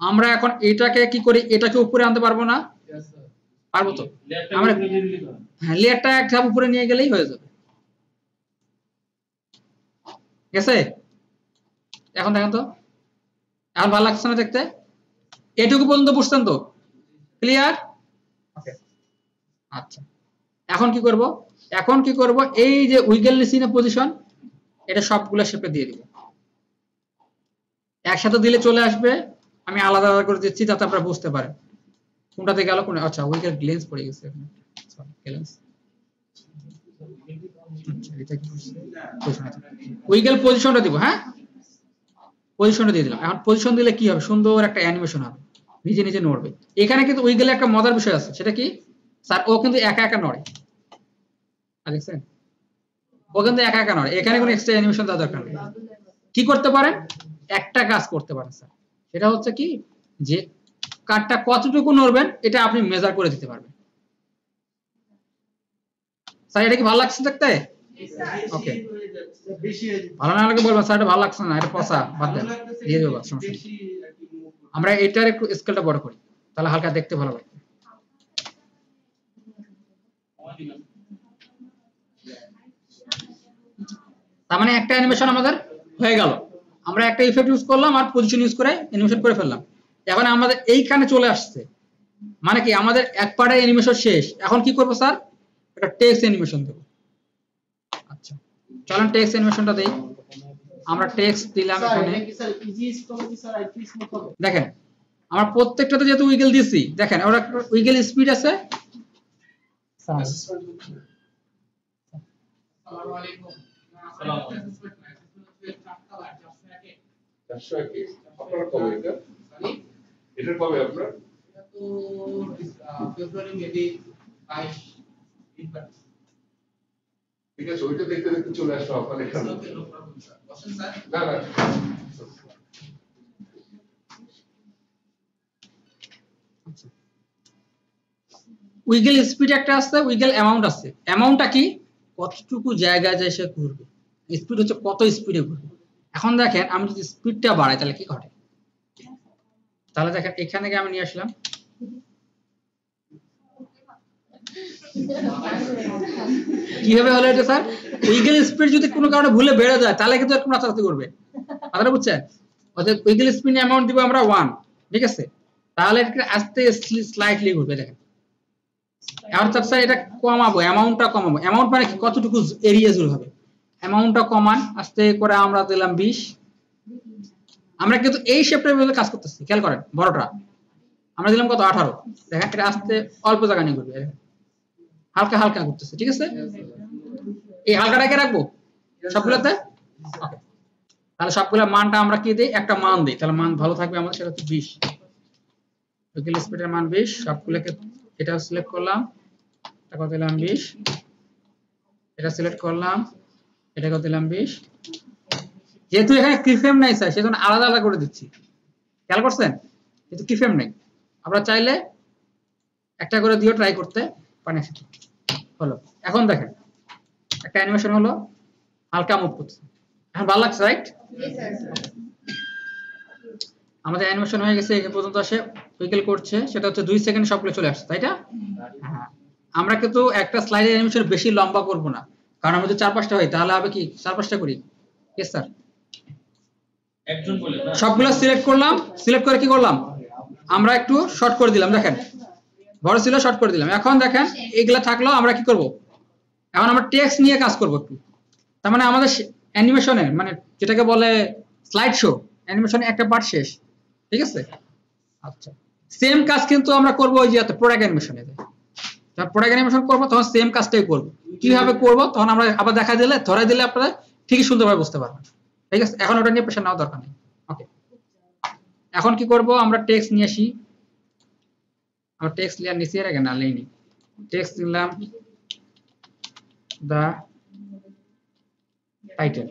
আমরা এখন এটাকে কি করি, এটাকে উপরে আনতে পারবো না, পারবো তো আমরা, হ্যাঁ লেয়ারটা এক ধাপ উপরে নিয়ে গেলেই হয়ে যাবে, ঠিক আছে। এখন দেখেন তো এখন ভালো লাগছে না দেখতে, এটুকু পর্যন্ত বুঝছেন তো, ক্লিয়ার। ওকে আচ্ছা এখন কি করব, এই যে উইগেল লিসিনে পজিশন, এটা সবগুলো শেপে দিয়ে দিব, একসাথে দিলে চলে আসবে। আমি আলাদা আলাদা করে দিচ্ছি যাতে আপনারা বুঝতে পারেন কোনটাতে গেল কোন। আচ্ছা উইগেল গ্লেন্স পড়ে গেছে এখানে, গ্লেন্স উইগেল পজিশনটা দিব, হ্যাঁ পজিশনটা দিয়ে দিলাম। এখন পজিশন দিলে কি হবে, সুন্দর একটা অ্যানিমেশন হবে, নিজে নিজে নড়বে। এখানে কিন্তু উইগেলে একটা মজার বিষয় আছে, সেটা কি স্যার, ও কিন্তু একা একা নড়ে, দেখছেন ও কিন্তু একা একা নড়ে, এখানে কোনো এক্সট্রা অ্যানিমেশন দেওয়ার দরকার নেই। কি করতে পারেন, একটা কাজ করতে পারেন স্যার, সেটা হচ্ছে কি যে কার্ডটা কতটুকু নড়বেন এটা আপনি মেজার করে দিতে পারবেন। স্যার এটা কি ভালো লাগছে দেখতে, ওকে ভালো না লাগে বলবেন স্যার এটা ভালো লাগছে না, এটা পচা, বাদ দেন দিয়ে দেবো, সমস্যা নেই। আমরা এটার একটু স্কেলটা বড় করি, তাহলে হালকা দেখতে ভালো লাগবে। তার মানে একটা অ্যানিমেশন আমাদের হয়ে গেল, আমরা একটা ইফেক্ট ইউজ করলাম আর পজিশন ইউজ করে অ্যানিমেশন করে ফেললাম। এখন আমাদের এইখানে চলে আসছে, মানে কি আমাদের এক পার্টের অ্যানিমেশন শেষ। এখন কি করব স্যার, একটা টেক্সট অ্যানিমেশন দেব। আচ্ছা চলেন টেক্সট অ্যানিমেশনটা দেই। আমরা টেক্সট দিলাম স্যার এখানে। এটা কি স্যার ইজি স্টপ কি স্যার আইপি স্মুথ হবে? দেখেন আমরা প্রত্যেকটাতে যেহেতু উইগল দিছি, দেখেন ওর একটা উইগল স্পিড আছে। আসসালামু আলাইকুম। আপনার কবে এটা? এটার কবে আপনার? তো ফেব্রুয়ারি মেবি 22 ঠিক আছে, ওইটা দেখতে দেখতে চলে আসলো আপনার এখানে। না না উইগল স্পিড একটা আছে, উইগল অ্যামাউন্ট আছে। অ্যামাউন্টটা কি, কতটুকু জায়গা যায় সে ঘুরবে। স্পিড হচ্ছে কত স্পিডে ঘুরবে। এখন দেখেন আমি যদি স্পিডটা বাড়াই তাহলে কি ঘটে, তাহলে দেখেন এখান থেকে আমি নিয়ে আসলাম। কিভাবে হলো এটা স্যার, উইগল স্পিড যদি কোনো কারণে ভুলে বেড়ে যায় তাহলে কিন্তু এরকম রাতারাতি করবে, আপনারা বুঝছেন। অর্থাৎ উইগল স্পিড অ্যামাউন্ট দিব আমরা 1, ঠিক আছে, তাহলে এটা আস্তে স্লাইটলি ঘুরবে। দেখেন এখন স্যার এটা কমাবো, অ্যামাউন্টটা কমাবো। অ্যামাউন্ট মানে কি, কতটুকু এরিয়া জুড়ে হবে। অ্যামাউন্টটা কমান, আস্তে করে আমরা দিলাম 20। আমরা কিন্তু এই শেপটার মধ্যে কাজ করতেছি, খেয়াল করেন বড়টা আমরা দিলাম কত 18। দেখেন এটা আস্তে অল্প জায়গা নিয়ে ঘুরবে, হালকা হালকা ঘুরতেছে, ঠিক আছে। এই হালকাটাকে রাখবো সবগুলোতে, ওকে। তাহলে সবগুলোর মানটা আমরা কি দিই, একটা মান দিই, তাহলে মান ভালো থাকবে আমাদের, সেটা হচ্ছে 20। উইগল স্পিডের মান 20। সবগুলোকে এটা সিলেক্ট করলাম, এটা কত দিলাম 20। এটা সিলেক্ট করলাম, এটা কত দিলাম 20। যেহেতু এখানে কিফ্রেম নাই স্যার, সেজন্য আলাদা আলাদা করে দিচ্ছি, খেয়াল করছেন, কিন্তু কিফ্রেম নেই। আমরা চাইলে একটা করে দিও ট্রাই করতে পারেন। হলো, এখন দেখেন একটা অ্যানিমেশন হলো, হালকা মুভ করছে, এখন ভালো লাগছে, রাইট? আমাদের অ্যানিমেশন হয়ে গেছে, এই পর্যন্ত আসে উইগল করছে, সেটা হচ্ছে 2 সেকেন্ড সবগুলো চলে আসছে, তাই না? হ্যাঁ, আমরা কিন্তু একটা স্লাইডের অ্যানিমেশন বেশি লম্বা করব না, কারণ আমরা যদি 4-5টা হয় তাহলে হবে কি 4-5টা করি। यस স্যার, একজন বলে না সবগুলো সিলেক্ট করলাম, সিলেক্ট করে কি করলাম, আমরা একটু শর্ট করে দিলাম। দেখেন বড় ছিল, শর্ট করে দিলাম। এখন দেখেন এইগুলা থাকলো, আমরা কি করব, এখন আমরা টেক্সট নিয়ে কাজ করব একটু। তার মানে আমাদের অ্যানিমেশনে, মানে যেটাকে বলে স্লাইড শো, অ্যানিমেশনে একটা পার্ট শেষ, ঠিক আছে। আচ্ছা, সেম কাজ কিন্তু আমরা করব ওই যে প্রোডাক্ট অ্যানিমেশনে। যখন প্রোডাক্ট অ্যানিমেশন করব তখন সেম কাজটাই করব। কিভাবে করব তখন আমরা আবার দেখা দিলে, ধরাই দিলে আপনারা ঠিকই সুন্দরভাবে বুঝতে পারবেন, ঠিক আছে। এখন ওটা নিয়ে প্রেশার নেওয়ার দরকার নেই, ওকে। এখন কি করব, আমরা টেক্সট নিয়ে আসি। আমরা টেক্সট লেয়ার নিচে রাখেন না, লেইনি টেক্সট নিলাম, দা টাইটেল।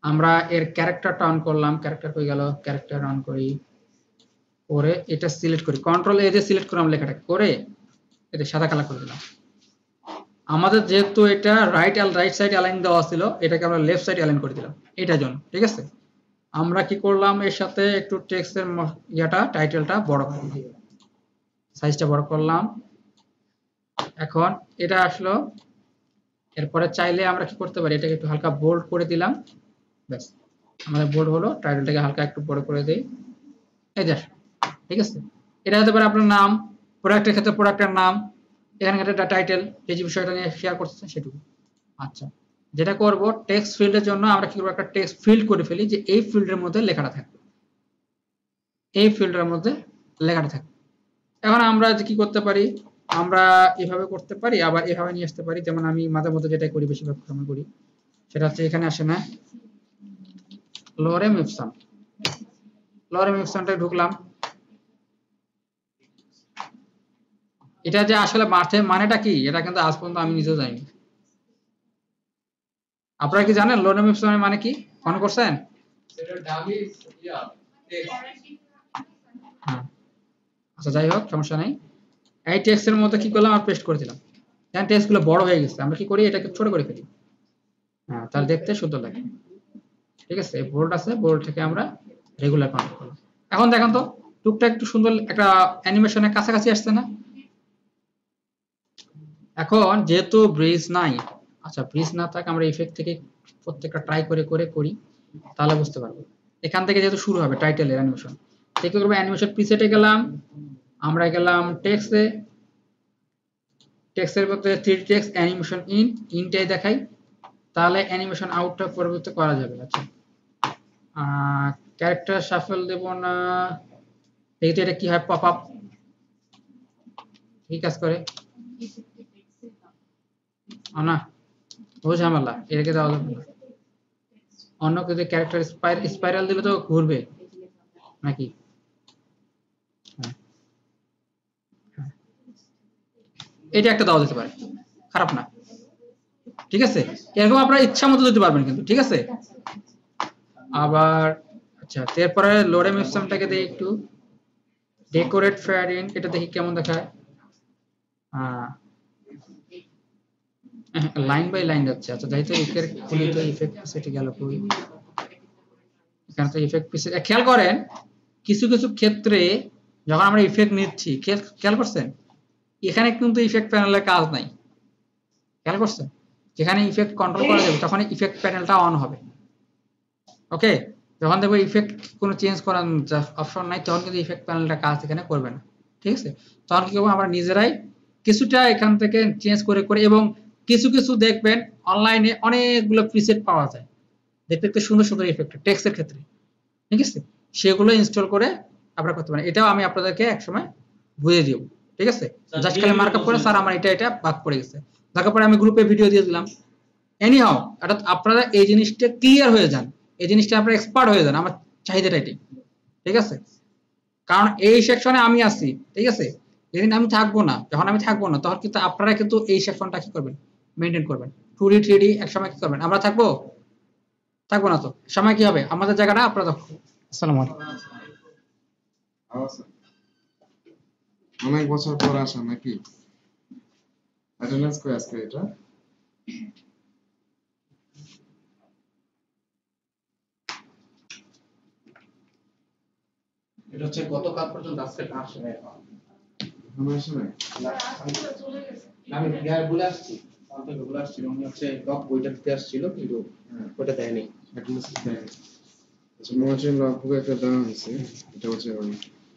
আমরা এর ক্যারেক্টারটা অন করলাম, ক্যারেক্টার কই গেল, ক্যারেক্টার অন করি, করে এটা সিলেক্ট করি, কন্ট্রোল এ দিয়ে সিলেক্ট করলাম লেখাটা, করে এটা সাদা কালার করে দিলাম। আমাদের যেহেতু এটা রাইট সাইড অ্যালাইন দেওয়া ছিল, এটাকে আমরা লেফট সাইড অ্যালাইন করে দিলাম এটার জন্য, ঠিক আছে। আমরা কি করলাম, এর সাথে একটু টেক্সটের ইয়াটা টাইটেলটা বড় করলাম, সাইজটা বড় করলাম। এখন এটা আসলো, এরপরে চাইলে আমরা কি করতে পারি, এটাকে একটু হালকা বোল্ড করে দিলাম, ব্যাস আমাদের বোল্ড হলো। টাইটেলটাকে হালকা একটু বড় করে দেই, এই যে, ঠিক আছে। এটা হতে পারে আপনার নাম, প্রোডাক্টের ক্ষেত্রে প্রোডাক্টের নাম, এখানে একটা টাইটেল, যে বিষয়টা নিয়ে শেয়ার করতেছেন সেটুকু। আচ্ছা, যেটা করব টেক্সট ফিল্ডের জন্য আমরা কি করব, একটা টেক্সট ফিল্ড করে ফেলি, যে এই ফিল্ডের মধ্যে লেখাটা থাকবে, এই ফিল্ডের মধ্যে লেখাটা থাকবে। এখন আমরা কি করতে পারি, আমরা এভাবে করতে পারি, আবার এভাবে নিয়ে আসতে পারি। যেমন আমি মাঝে মধ্যে যেটা করি, বেশিরভাগ সময় করি, সেটা হচ্ছে এখানে আসে না, লরেম ইপসন, লরেম ইপসনটা ঢুকলাম। এটা যে আসলে মানেটা কি, এটা কিন্তু আজ পর্যন্ত আমি নিজেও জানি। আপনারা কি জানেন লরেম ইপসনের মানে কি, মনে করছেন? হ্যাঁ, আচ্ছা যাই হোক, সমস্যা নাই। এই টেক্সটের মধ্যে কি করলাম, আর পেস্ট করে দিলাম। দেখেন টেক্সটগুলো বড় হয়ে গেছে। আমরা কি করি, এটাকে ছোট করে ফেলি, হ্যাঁ, তাহলে দেখতে সুন্দর লাগে, ঠিক আছে। এই বোল্ড আছে, বোল্ড থেকে আমরা রেগুলার কন্ট্রোল করলাম। এখন দেখেন তো টুকটাক একটু সুন্দর একটা অ্যানিমেশনের কাছাকাছি আসছে না? এখন যেহেতু ব্রিজ নাই, আচ্ছা ব্রিজ না থাক, আমরা ইফেক্ট থেকে প্রত্যেকটা ট্রাই করে করে করি। তাহলে বুঝতে পারবো। এখান থেকে যেহেতু শুরু হবে টাইটেলের অ্যানিমেশন, কি করবো, অ্যানিমেশন প্রিসেটে গেলাম, আমরা গেলাম টেক্সটে, টেক্সটের মধ্যে 3D টেক্সট অ্যানিমেশন ইনটাই দেখাই, তাহলে অ্যানিমেশন আউটটা পরিবর্তন করা যাবে। আচ্ছা, ক্যারেক্টার শাফল দেব না, দেখি এটা কি হয়, পপ আপ কি কাজ করে না, ও ঝামেলা, এটাকে দেওয়া যাবে না। অন্য কিছু ক্যারেক্টার স্পাইরাল দিলে তো ঘুরবে নাকি? হ্যাঁ, হ্যাঁ। এটা একটা দেওয়া যেতে পারে, খারাপ না, ঠিক আছে। এরকম আপনারা ইচ্ছা মতো দিতে পারবেন কিন্তু, ঠিক আছে। আবার আচ্ছা, এরপরে লোডেম সিস্টেমটাকে দেখি একটু, ডেকোরেট ফ্যারিন, এটা দেখি কেমন দেখায়। লাইন বাই লাইন যাচ্ছে। আচ্ছা, যাই তো এর খুলে তো ইফেক্ট সেটি গেল কই, এখানে তো ইফেক্ট পিসে খেয়াল করেন, কিছু কিছু ক্ষেত্রে যখন আমরা ইফেক্ট নিচ্ছি, খেয়াল করছেন এখানে কিন্তু ইফেক্ট প্যানেলের কাজ নাই, খেয়াল করছেন, যেখানে ইফেক্ট কন্ট্রোল করা যাবে তখন ইফেক্ট প্যানেলটা অন হবে। ওকে, যখন দেখবো ইফেক্ট কোনো চেঞ্জ করার অপশন নাই, তখন কিন্তু ইফেক্ট প্যানেলটা কাজ এখানে করবে না, ঠিক আছে। তখন কি করবো, আমরা নিজেরাই কিছুটা এখান থেকে চেঞ্জ করে করে, এবং কিছু কিছু দেখবেন অনলাইনে অনেকগুলো প্রিসেট পাওয়া যায়, দেখতে দেখতে সুন্দর সুন্দর ইফেক্ট টেক্সটের ক্ষেত্রে, ঠিক আছে, সেগুলো ইনস্টল করে আপনারা করতে পারেন। এটাও আমি আপনাদেরকে একসময় বুঝিয়ে দিব, ঠিক আছে। জাস্ট খালি মার্কআপ করে স্যার আমার এটা বাদ পড়ে গেছে, তারপর পরে আমি গ্রুপে ভিডিও দিয়ে দিলাম। এনি হাউ, অর্থাৎ আপনারা এই জিনিসটা ক্লিয়ার হয়ে যান, এই জিনিসটা আপনারা এক্সপার্ট হয়ে যান, আমার চাহিদাটা এটাই, ঠিক আছে। কারণ এই সেকশনে আমি আছি, ঠিক আছে, যেদিন আমি থাকবো না, যখন আমি থাকবো না তখন কিন্তু আপনারা কিন্তু এই সেকশনটা কি করবেন, মেনটেন করবেন। 2D 3D একসময় কি করবেন, আমরা থাকবো না তো, সময় কি হবে, আমাদের জায়গাটা আপনারা দখল। আসসালামু আলাইকুম। অনেক বছর পর আসা নাকি? অ্যাটেন্ডেন্স কই আজকে? এটা এটা হচ্ছে গতকাল পর্যন্ত, আজকে আসে না এখন। এখন আসে না? চলে গেছে। আমি বিহার বলে আসছি, অন্তত বলে আসছিল, উনি হচ্ছে ডক বইটা দিতে আসছিল কিন্তু ওটা দেয়নি। অ্যাটেন্ডেন্স দেয়। আচ্ছা, মহাজন লঘু একটা দেওয়া হয়েছে, এটা হচ্ছে